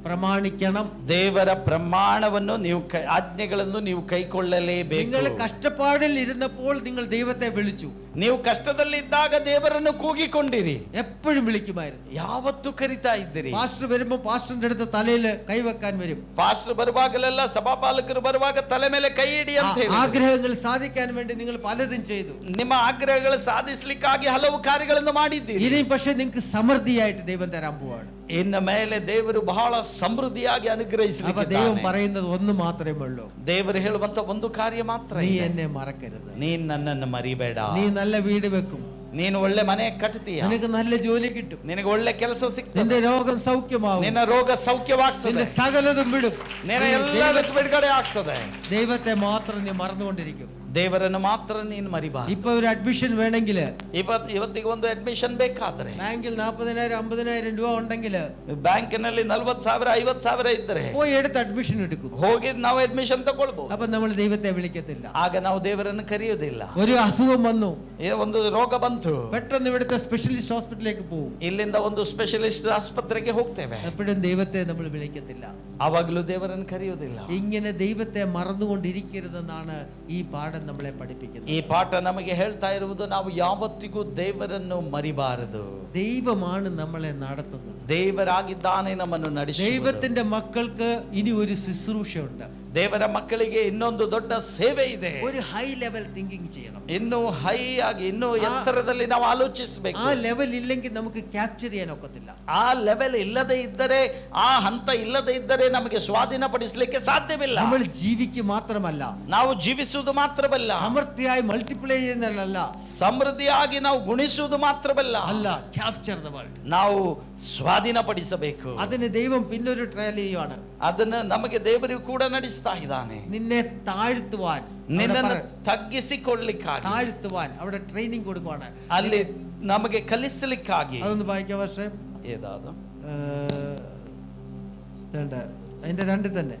പ്രമാണിക്കണം. ದೇವರ ಪ್ರಮಾಣವನ್ನು ನೀವು ಆಜ್ಞೆಗಳನ್ನು ನೀವು ಕೈಕೊಳ್ಳಲೇಬೇಕು. നിങ്ങൾ കഷ്ടപ്പാടിൽ ഇരുന്നപ്പോൾ നിങ്ങൾ ദൈവത്തെ വിളിച്ചു. ನೀವು ಕಷ್ಟದಲ್ಲಿದ್ದಾಗ ದೇವರನ್ನು ಕೂಗಿಕೊಂಡಿರಿ. എപ്പോഴും വിളിക്കുമായിരുന്നു. ಯಾವತ್ತೂ ಕರಿತಾ ಇದ್ದೀರಿ. പാസ്റ്റർ വരുമ്പോ പാസ്റ്ററിന്റെ അടുത്ത് തലയിൽ കൈവെക്കാൻ വരും. ಪಾಸ್ಟರ್ ಬರುವಾಗಲೆಲ್ಲ ಸಭಾಪಾಲಕರು ಬರುವಾಗ ತಲೆ ಮೇಲೆ ಕೈ ಇಡಿ ಅಂತ ಹೇಳಿ. ആഗ്രഹങ്ങൾ സാധിക്കാൻ വേണ്ടി നിങ്ങൾ പലതും ചെയ്തു. ನಿಮ್ಮ ಆಗ್ರಹಗಳು ಸಾಧಿಸಲಿಕ್ಕಾಗಿ ಹಲವು ಕಾರ್ಯಗಳನ್ನು ಮಾಡಿದ್ದೀರಿ. ഇനി പക്ഷെ നിങ്ങൾക്ക് സമൃദ്ധിയായിട്ട് ദൈവം തരാൻ പോവാണ്. ಇನ್ನು ಮೇಲೆ ದೇವರು ಬಹಳ ಸಮೃದ್ಧಿಯಾಗಿ അപ്പൊ ಅನುಗ್ರಹಿಸಲಿಕ್ಕೆ ദൈവം പറയുന്നത് ഒന്ന് മാത്രമേ ഉള്ളൂ, ದೇವರು ಹೇಳುವಂತ ಒಂದು ಕಾರ್ಯ ಮಾತ್ರ നീ ಇದೆ. എന്നെ മറക്കരുത്. ನೀನ್ ನನ್ನನ್ನು ಮರಿಬೇಡ. നീ നല്ല വീട് വെക്കും, ನೀನು ಒಳ್ಳೆ ಮನೆ ಕಟ್ತೀಯ, നിനക്ക് നല്ല ജോലി കിട്ടും, ನಿನಗೆ ಒಳ್ಳೆ ಕೆಲಸ ಸಿಗ್ತದೆ, നിന്റെ രോഗം സൗഖ്യമാവും, ನಿನ್ನ ರೋಗ ಸೌಖ್ಯವಾಗ್ತದೆ, നിന്റെ സകലതും വിടും. ನಿನ್ನ ಎಲ್ಲದಕ್ಕೂ ಬಿಡುಗಡೆ ಆಗ್ತದೆ. ദൈവത്തെ മാത്രം നീ മറന്നുകൊണ്ടിരിക്കും. ದೇವರನ್ನು ಮಾತ್ರ ನೀನು ಮರಿಬಾರದು. ഇപ്പൊ ഒരു അഡ്മിഷൻ വേണമെങ്കിൽ ಇವತ್ತಿಗೆ ಒಂದು ಅಡ್ಮಿಷನ್ ಬೇಕಾದ್ರೆ ബാങ്കിൽ 40,000 50,000 രൂപ ഉണ്ടെങ്കിൽ ಬ್ಯಾಂಕಿನಲ್ಲಿ 40,000 50,000 ಇದ್ರೆ പോയി എടുത്ത് അഡ്മിഷൻ എടുക്കും. ಹೋಗಿ ನಾವು ಅಡ್ಮಿಷನ್ ತಗೊಳ್ಬಹುದು. അപ്പൊ നമ്മൾ ദൈവത്തെ വിളിക്കത്തില്ല. ಆಗ ನಾವು ದೇವರನ್ನು ಕರೆಯುವುದಿಲ್ಲ. ഒരു അസുഖം വന്നു, ಒಂದು ರೋಗ ಬಂತು, പെട്ടെന്ന് ഇവിടുത്തെ സ്പെഷ്യലിസ്റ്റ് ഹോസ്പിറ്റലിലേക്ക് പോകും. ಇಲ್ಲಿಂದ ಒಂದು ಸ್ಪೆಷಲಿಸ್ಟ್ ಆಸ್ಪತ್ರೆಗೆ ಹೋಗ್ತೇವೆ. എപ്പോഴും ദൈവത്തെ നമ്മൾ വിളിക്കത്തില്ല. ಆವಾಗಲೂ ದೇವರನ್ನು ಕರೆಯುವುದಿಲ್ಲ. ഇങ്ങനെ ദൈവത്തെ മറന്നുകൊണ്ടിരിക്കരുതെന്നാണ് ഈ പാഠം നമ്മളെ പഠിപ്പിക്കുന്നത്. ಈ ಪಾಠ ನಮಗೆ ಹೇಳ್ತಾ ಇರುವುದು ನಾವು ಯಾವತ್ತಿಗೂ ದೇವರನ್ನು ಮರಿಬಾರದು. ദൈവമാണ് നമ്മളെ നടത്തുന്നത്. ದೇವರಾಗಿದ್ದಾನೆ ನಮ್ಮನ್ನು ನಡೆಸುವುದು. ദൈവത്തിന്റെ മക്കൾക്ക് ഇനി ഒരു ശുശ്രൂഷ ഉണ്ട്. ದೇವರ ಮಕ್ಕಳಿಗೆ ಇನ್ನೊಂದು ದೊಡ್ಡ ಸೇವೆ ಇದೆ. ഒരു ഹൈ ലെവൽ തിങ്കിങ് ചെയ്യണം. ಇನ್ನು ಹೈ ಆಗಿ ಇನ್ನು ಎತ್ತರದಲ್ಲಿ ನಾವು ಆಲೋಚಿಸಬೇಕು. ആ ലെവൽ ഇല്ലെങ്കിൽ നമുക്ക് ക്യാപ്ചർ ചെയ്യാൻ ഒക്കത്തില്ല. ಆ ಲೆವೆಲ್ ಇಲ್ಲದೆ ಇದ್ದರೆ, ಆ ಹಂತ ಇಲ್ಲದೆ ಇದ್ದರೆ ನಮಗೆ ಸ್ವಾಧೀನಪಡಿಸಲಿಕ್ಕೆ ಸಾಧ್ಯವಿಲ್ಲ. നമ്മൾ ജീവിക്ക് മാത്രമല്ല, ನಾವು ಜೀವಿಸುವುದು ಮಾತ್ರವಲ್ಲ, സമൃദ്ധിയായി മൾട്ടിപ്ലൈ ചെയ്യുന്നതല്ല, ಸಮೃದ್ಧಿಯಾಗಿ ನಾವು ಗುಣಿಸುವುದು ಮಾತ್ರವಲ್ಲ, അല്ല, ക്യാപ്ചർ ദ വേൾഡ്. ನಾವು ಸ್ವಾಧೀನಪಡಿಸಬೇಕು. അതിന് ദൈവം പിന്നൊരു ട്രയൽ ചെയ്യുവാണ്. ಅದನ್ನು ನಮಗೆ ದೇವರು ಕೂಡ ನಡೆಸ್ತಾ ಇದ್ದಾನೆ. നിന്നെ താഴ്ത്തുവാൻ, ನಿನ್ನನ್ನು ತಗ್ಗಿಸಿಕೊಳ್ಳಿಕ್ಕಾಗಿ, താഴ്ത്തുവാൻ അവിടെ ട്രെയിനിങ് കൊടുക്കുവാണ്. ಅಲ್ಲಿ ನಮಗೆ ಕಲಿಸಲಿಕ್ಕಾಗಿ. അതൊന്ന് വായിക്കാം പക്ഷേ ಏದಾದ അതിന്റെ 2 തന്നെ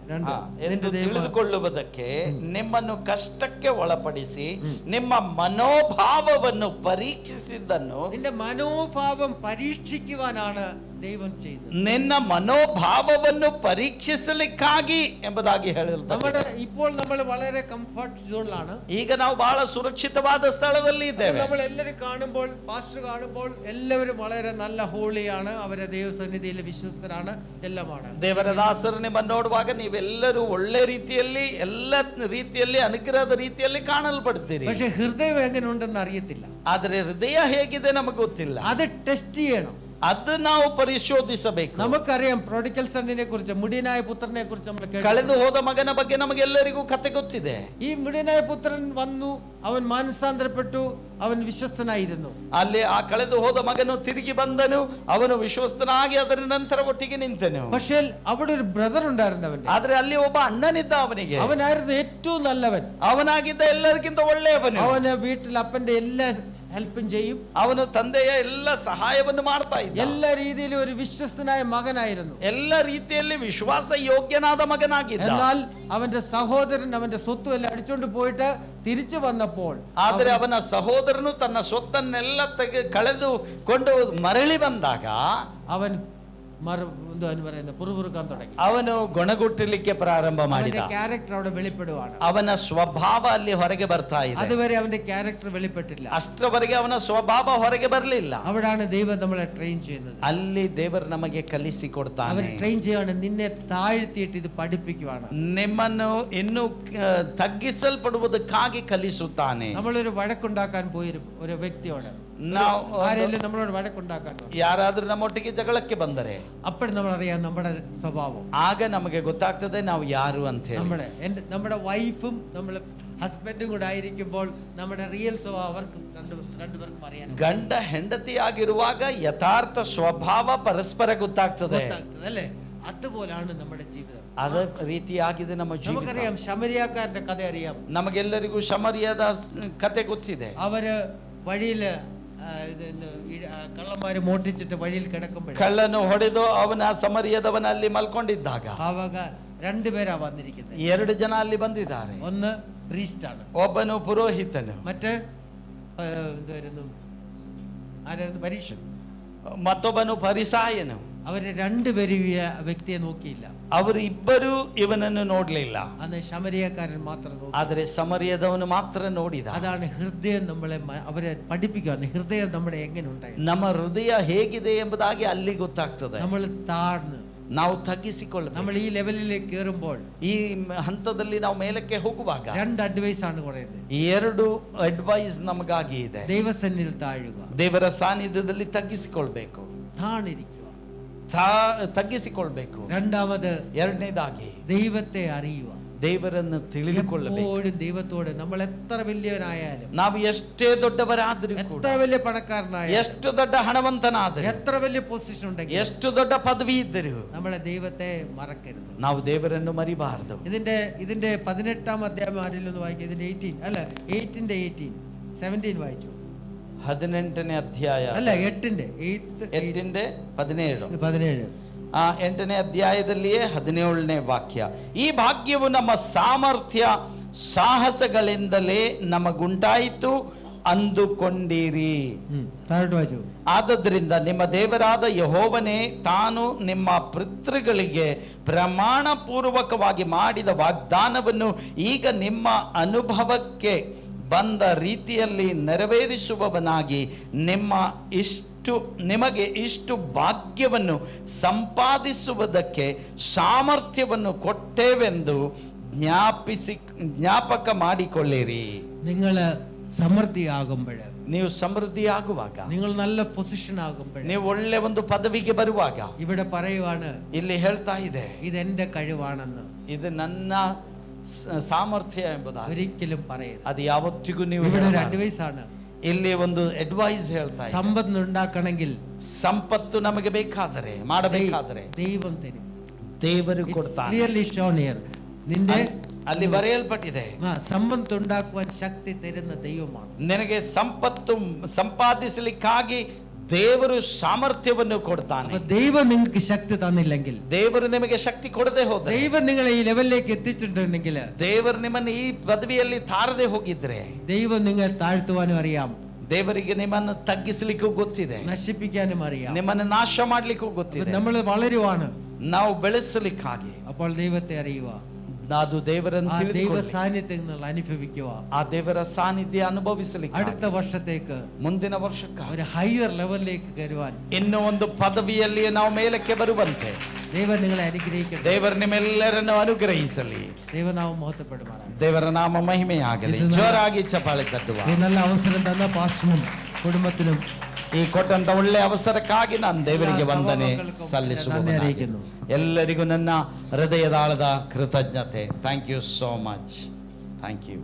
ಎಂದು ತಿಳಿದುಕೊಳ್ಳುವುದಕ್ಕೆ ನಿಮ್ಮನ್ನು ಕಷ್ಟಕ್ಕೆ ಒಳಪಡಿಸಿ ನಿಮ್ಮ ಮನೋಭಾವವನ್ನು ಪರೀಕ್ಷಿಸಿದ್ದನ್ನು. നിന്റെ മനോഭാവം പരീക്ഷിക്കുവാനാണ് ദൈവം ചെയ്തത്. ನಿನ್ನ ಮನೋಭಾವವನ್ನು ಪರೀಕ್ಷಿಸಲಿಕ್ಕಾಗಿ ಎಂಬುದಾಗಿ നമ്മുടെ ಹೇಳಲ್ಪಟ್ಟಿದೆ. ഇപ്പോൾ നമ്മൾ വളരെ കംഫർട്ട് സോണിലാണ്. ಈಗ ನಾವು ಬಹಳ ಸುರಕ್ಷಿತವಾದ ಸ್ಥಳದಲ್ಲಿ ಇದ್ದೇವೆ. നമ്മൾ എല്ലാവരും കാണുമ്പോൾ, പാസ്റ്റർ കാണുമ്പോൾ എല്ലാവരും വളരെ നല്ല ഹോളിയാണ്, അവരെ ദൈവസന്നിധിയിൽ വിശ്വസ്തരാണ്, എല്ലാമാണ്. ದೇವರ ದಾಸರು ನಿಮ್ಮನ್ನು ನೋಡುವಾಗ ನೀವೆಲ್ಲರೂ ಒಳ್ಳೆ ರೀತಿಯಲ್ಲಿ, ಎಲ್ಲ ರೀತಿಯಲ್ಲಿ, ಅನುಗ್ರಹದ ರೀತಿಯಲ್ಲಿ ಕಾಣಲ್ಪಡ್ತೀರಿ. പക്ഷെ ഹൃദയം എങ്ങനെ ഉണ്ടെന്ന് അറിയത്തില്ല. ಆದರೆ ಹೃದಯ ಹೇಗಿದೆ ನಮಗೆ ಗೊತ್ತಿಲ್ಲ. അത് ടെസ്റ്റ് ചെയ്യണം. ಅದು ನಾವು ಪರಿಶೋಧಿಸಬೇಕು. നമുക്കറിയാം പ്രൊഡിക്കൽ സണ്ണിനെ കുറിച്ച്, മുടിയനായ പുത്രനെ കുറിച്ച് നമ്മൾ ಕಳೆದು ಹೋದ ಮಗನ ಬಗ್ಗೆ ನಮಗೆಲ್ಲರಿಗೂ ಕತೆ ಗೊತ್ತಿದೆ. ഈ മുടിയനായ പുത്രൻ വന്നു, അവൻ മാനസാന്തരപ്പെട്ടു, അവൻ വിശ്വസ്തനായിരുന്നു. ಅಲ್ಲಿ ಆ ಕಳೆದು ಹೋದ ಮಗನು ತಿರುಗಿ ಬಂದನು, ಅವನು ವಿಶ್ವಸ್ತನಾಗಿ ಅದರ ನಂತರ ಒಟ್ಟಿಗೆ ನಿಂತನು. പക്ഷേ അവിടെ ഒരു ബ്രദർ ഉണ്ടായിരുന്നു അവന്റെ. ಆದ್ರೆ ಅಲ್ಲಿ ಒಬ್ಬ ಅಣ್ಣನಿದ್ದ ಅವನಿಗೆ. അവനായിരുന്നു ഏറ്റവും നല്ലവൻ. ಅವನಾಗಿದ್ದ ಎಲ್ಲರಿಗಿಂತ ಒಳ್ಳೆಯವನು. അവന് വീട്ടിൽ അപ്പന്റെ എല്ലാ ഹെൽപ്പും ചെയ്യും. ಅವನು ತಂದೆಯ ಎಲ್ಲ ಸಹಾಯವನ್ನು ಮಾಡ್ತಾ ಇದ್ದ. എല്ലാ രീതിയിലും ഒരു വിശ്വസ്തനായ മകനായിരുന്നു. ಎಲ್ಲ ರೀತಿಯಲ್ಲಿ ವಿಶ್ವಾಸ ಯೋಗ್ಯನಾದ ಮಗನಾಗಿದ್ದ. എന്നാൽ അവന്റെ സഹോദരൻ അവന്റെ സ്വത്തും എല്ലാം അടിച്ചോണ്ട് പോയിട്ട് തിരിച്ചു വന്നപ്പോൾ, ಆದರೆ ಅವನ ಸಹೋದರನು ತನ್ನ ಸ್ವತ್ತನ್ನೆಲ್ಲ ಕಳೆದುಕೊಂಡು ಮರಳಿ ಬಂದಾಗ അവൻ പുറപുറുക്കാൻ തുടങ്ങി. ಅವನು ಗೊಣಗುಟ್ಟಲಿಕ್ಕೆ ಪ್ರಾರಂಭ ಮಾಡಿದ. ക്യാരക്ടർ അവിടെ വെളിപ്പെടുവാണ്. ಅವನ ಸ್ವಭಾವ ಅಲ್ಲಿ ಹೊರಗೆ ಬರ್ತಾ ಇದೆ. അതുവരെ അവന്റെ ക്യാരക്ടർ വെളിപ്പെട്ടില്ല. ಅಷ್ಟರವರೆಗೆ ಅವನ ಸ್ವಭಾವ ಹೊರಗೆ ಬರಲಿಲ್ಲ. അവിടാണ് ദൈവം നമ്മളെ ട്രെയിൻ ചെയ്യുന്നത്. ಅಲ್ಲಿ ದೇವರು ನಮಗೆ ಕಲಿಸಿಕೊಡ್ತಾನೆ. അവൻ ട്രെയിൻ ചെയ്യാണ്, നിന്നെ താഴ്ത്തിയിട്ട് ഇത് പഠിപ്പിക്കുവാണ്. ನಿಮ್ಮನ್ನು ಇನ್ನು ತಗ್ಗಿಸಲ್ಪಡುವುದಕ್ಕಾಗಿ ಕಲಿಸುತ್ತಾನೆ. നമ്മളൊരു വഴക്കുണ്ടാക്കാൻ പോയി ഒരു വ്യക്തിയോട്, ആരെങ്കിലും നമ്മളോട് വഴക്കുണ്ടാക്കാൻ, ಯಾರಾದ್ರೂ ನಮ್ಮೊಟ್ಟಿಗೆ ಜಗಳಕ್ಕೆ ಬಂದರೆ അപ്പോൾ നമ്മൾ അറിയാം നമ്മുടെ സ്വഭാവം. ಆಗ ನಮಗೆ ಗೊತ್ತಾಗ್ತದೆ ನಾವು ಯಾರು ಅಂತ ಹೇಳಿ. നമ്മുടെ വൈഫും നമ്മളെ ഹസ്ബൻഡും കൂടെ ആയിരിക്കുമ്പോൾ നമ്മുടെ റിയൽ സ്വഭാവം അവർക്ക് രണ്ടുപേർക്കും അറിയാൻ. ಗಂಡ ಹೆಂಡತಿಯಾಗಿರುವಾಗ ಯಥಾರ್ಥ ಸ್ವಭಾವ ಪರಸ್ಪರ ಗೊತ್ತಾಗ್ತದೆ അല്ലേ? അതുപോലാണ് നമ്മുടെ ജീവിതം. ಅದೇ ರೀತಿಯಾಗಿದೆ ನಮ್ಮ ಜೀವನ. നമുക്കറിയാം ശമരിയാക്കാരന്റെ കഥ അറിയാം. ನಮಗೆಲ್ಲರಿಗೂ ಶಮರಿಯದ ಕತೆ ಗೊತ್ತಿದೆ. അവര് വഴിയില് കള്ളന്മാര് മോട്ടിച്ചിട്ട് വഴിയിൽ കിടക്കുമ്പോൾ, ಕಳ್ಳನು ಹೊಡೆದು ಅವನ ಸಮರಿಯದವನಲ್ಲಿ ಮಲ್ಕೊಂಡಿದ್ದಾಗ ಆವಾಗ രണ്ടുപേരാ വന്നിരിക്കുന്നത്. 2 ಜನ ಅಲ್ಲಿ ಬಂದಿದ್ದಾರೆ. ഒന്ന് പ്രീസ്റ്റ് ആണ്, ಒಬ್ಬನು ಪುರೋಹಿತನು, മറ്റേ ആരായിരുന്നു, പരീക്ഷൻ. ಮತ್ತೊಬ್ಬನು ಫರಿಸಾಯನು. അവര് രണ്ടുപേരും ഈ വ്യക്തിയെ നോക്കിയില്ല. ಅವರು ಇಬ್ಬರು ಇವನನ್ನು ನೋಡ್ಲಿಲ್ಲ. അന്ന് ശമരിയക്കാരൻ മാത്രം നോക്കി. ಆದರೆ ಸಮರಿಯದವನು ಮಾತ್ರ ನೋಡಿದ. അതാണ് ഹൃദയം നമ്മളെ അവരെ പഠിപ്പിക്കുക. ഹൃദയം നമ്മുടെ എങ്ങനെ ഉണ്ടായി, ನಮ್ಮ ಹೃದಯ ಹೇಗಿದೆ ಎಂಬುದಾಗಿ ಅಲ್ಲಿ ಗೊತ್ತಾಗ್ತದೆ. നമ്മൾ താഴ്ന്ന്, ನಾವು ತಗ್ಗಿಸಿಕೊಳ್ಳ, നമ്മൾ ಈ ಲೆವೆಲಿലേക്ക് കയറുമ്പോൾ, ಈ ಹಂತದಲ್ಲಿ ನಾವು ಮೇಲಕ್ಕೆ ಹೋಗುವಾಗ 2 ಅಡ್ವೈಸ್ ആണ് പറയുന്നത്. 2 ಅಡ್ವೈಸ್ ನಮಗಾಗಿ ಇದೆ. ദൈവസന്നിധിയിൽ താഴുക, ದೇವರ ಸಾನ್ನಿಧ್ಯದಲ್ಲಿ ತಗ್ಗಿಸಿಕೊಳ್ಬೇಕು, താണിരിക്കുക, ತಗ್ಗಿಸಿಕೊಳ್ಬೇಕು. രണ്ടാമത്, ಎರಡನೇದಾಗಿ ദൈവത്തെ അറിയുക, ದೇವರನ್ನು ತಿಳಿದುಕೊಳ್ಳಬೇಕು. എപ്പോഴും ദൈവത്തോട് നമ്മൾ എത്ര വലിയവനായാലും, ನಾವು ಎಷ್ಟೇ ದೊಡ್ಡವರಾದರೂ ಕೂಡ, എത്ര വലിയ പണക്കാരനായാലും, ಎಷ್ಟು ದೊಡ್ಡ ಹಣವಂತನಾದರೂ, എത്ര വലിയ പൊസിഷൻ ഉണ്ടെങ്കിലും, ಎಷ್ಟು ದೊಡ್ಡ പദವಿ ಇದ್ದರೂ നമ്മളെ ദൈവത്തെ മറക്കരുത്. ನಾವು ದೇವರನ್ನು ಮರಿಬಾರದು. ഇതിന്റെ 18ാം അധ്യായം ആരെങ്കിലും ഒന്ന് വായിക്കുക. ഇതിന്റെ 8ന്റെ 17 വായിച്ചു. 18ನೇ ಅಧ್ಯಾಯ അല്ല 8ന്റെ 17. 8ನೇ ಅಧ್ಯಾಯದಲ್ಲಿಯೇ 17ನೇ ವಾಕ್ಯ. ಈ ಭಾಗ್ಯವು ನಮ್ಮ ಸಾಮರ್ಥ್ಯ ಸಾಹಸಗಳಿಂದಲೇ ನಮಗುಂಟಾಯಿತು ಅಂದುಕೊಂಡಿರಿ. ಆದದ್ರಿಂದ ನಿಮ್ಮ ದೇವರಾದ ಯೆಹೋವನೇ ತಾನು ನಿಮ್ಮ ಪಿತೃಗಳಿಗೆ ಪ್ರಮಾಣ ಪೂರ್ವಕವಾಗಿ ಮಾಡಿದ ವಾಗ್ದಾನವನ್ನು ಈಗ ನಿಮ್ಮ ಅನುಭವಕ್ಕೆ ಬಂದ ರೀತಿಯಲ್ಲಿ ನೆರವೇರಿಸುವವನಾಗಿ ನಿಮಗೆ ಇಷ್ಟು ಭಾಗ್ಯವನ್ನು ಸಂಪಾದಿಸುವುದಕ್ಕೆ ಸಾಮರ್ಥ್ಯವನ್ನು ಕೊಟ್ಟೇವೆಂದು ಜ್ಞಾಪಕ ಮಾಡಿಕೊಳ್ಳಿರಿ. ನೀವು ಸಮೃದ್ಧಿಯಾಗುವಾಗ, നിങ്ങൾ നല്ല പൊസിഷൻ ആകുമ്പോൾ, ನೀವು ಒಳ್ಳೆ ಒಂದು ಪದವಿಗೆ ಬರುವಾಗ, ഇവിടെ പറയുവാണ്, ಇಲ್ಲಿ ಹೇಳ್ತಾ ಇದೆ, ഇതെന്റെ കഴിവാണെന്ന്, ಇದು ನನ್ನ ಸಾಮರ್ಥ್ಯ ಎಂಬುದಾಗಿ ഒരിക്കലും പറയരുത്. ಅದು ಯಾವತ್ತಿಗೂ ನೀವು ഇവിടെ ഒരു അഡ്വൈസ് ആണ്. ಇಲ್ಲಿ ಒಂದು ಅಡ್ವೈಸ್ ಹೇಳ್ತಾ ಇದೆ. സമ്പത്ത് ഉണ്ടാക്കണമെങ്കിൽ, ಸಂಪತ್ತು ನಮಗೆ ಬೇಕಾದರೆ, ಮಾಡಬೇಕಾದರೆ ദൈവം ತരും, ದೇವರು ಕೊಡ್ತಾನೆ. Clearly shown here. ನಿಂದೆ ಅಲ್ಲಿ ಬರೆಯಲ್ಪಟ್ಟಿದೆ, സമ്പത്ത് ഉണ്ടാക്കുവാൻ ശക്തി തരുന്ന ദൈവമാണ്. ನಿನಗೆ ಸಂಪತ್ತು ಸಂಪಾದಿಸಲಿಕ್ಕಾಗಿ ದೇವರು ಸಾಮರ್ಥ್ಯವನ್ನು ಕೊಡ್ತಾನೆ. ദൈവം നിങ്ങൾക്ക് ശക്തി തന്നില്ലെങ്കിൽ, ದೇವರು ನಿಮಗೆ ಶಕ್ತಿ ಕೊಡದೆ ಹೋದರೆ, ദൈവം നിങ്ങളെ ഈ ലെവലിലേക്ക് എത്തിച്ചിട്ടുണ്ടെങ്കിൽ, ದೇವರು ನಿಮ್ಮನ್ನು ಈ ಪದವಿಯಲ್ಲಿ ತಾರದೆ ಹೋಗಿದ್ರೆ, ദൈവം നിങ്ങൾ താഴ്ത്തുവാനും അറിയാം, ದೇವರಿಗೆ ನಿಮ್ಮನ್ನು ತಗ್ಗಿಸಲಿಕ್ಕೂ ಗೊತ್ತಿದೆ, നശിപ്പിക്കാനും അറിയാം, ನಿಮ್ಮನ್ನು ನಾಶ ಮಾಡ್ಲಿಕ್ಕೂ ಗೊತ್ತಿದೆ. നമ്മൾ വളരുവാണ്, ನಾವು ಬೆಳೆಸಲಿಕ್ಕಾಗಿ. അപ്പോൾ ദൈവത്തെ അറിയുക, ಅದು ದೇವರನ್ನು ദൈവ സാന്നിധ്യം നിങ്ങൾ അനുഭവിക്കുക, ಆ ದೇವರ ಸಾನ್ನಿಧ್ಯ ಅನುಭವಿಸಲಿಕ್ಕೆ, അടുത്ത വർഷത്തേക്ക്, ಮುಂದಿನ ವರ್ಷಕ್ಕೆ ഒരു ഹയർ ലെവലിലേക്ക് കയറുവാൻ, ಇನ್ನೂ ಒಂದು ಪದವಿಯಲ್ಲಿ ನಾವು ಮೇಲಕ್ಕೆ ಬರುವಂತೆ ദൈവം നിങ്ങളെ അനുഗ്രഹിക്കട്ടെ. ದೇವರು ನಿಮ್ಮೆಲ್ಲರನ್ನು ಅನುಗ್ರಹಿಸಲಿ. ദൈവനാമം മഹത്വപ്പെടുമാറാകട്ടെ. ದೇವರ ನಾಮ ಮಹಿಮೆಯಾಗಲಿ. ಜೋರಾಗಿ ಚಪ್ಪಾಳೆ ತಟ್ಟುವ. ഈ നല്ല അവസരം തന്ന പാസ്റ്ററിനും കുടുംബത്തിനും ಈ ಕೊಟ್ಟಂತ ಒಳ್ಳೆ ಅವಸರಕ್ಕಾಗಿ ನಾನು ದೇವರಿಗೆ ವಂದನೆ ಸಲ್ಲಿಸುತ್ತೇನೆ. ಎಲ್ಲರಿಗೂ ನನ್ನ ಹೃದಯದಾಳದ ಕೃತಜ್ಞತೆ. Thank you so much. Thank you.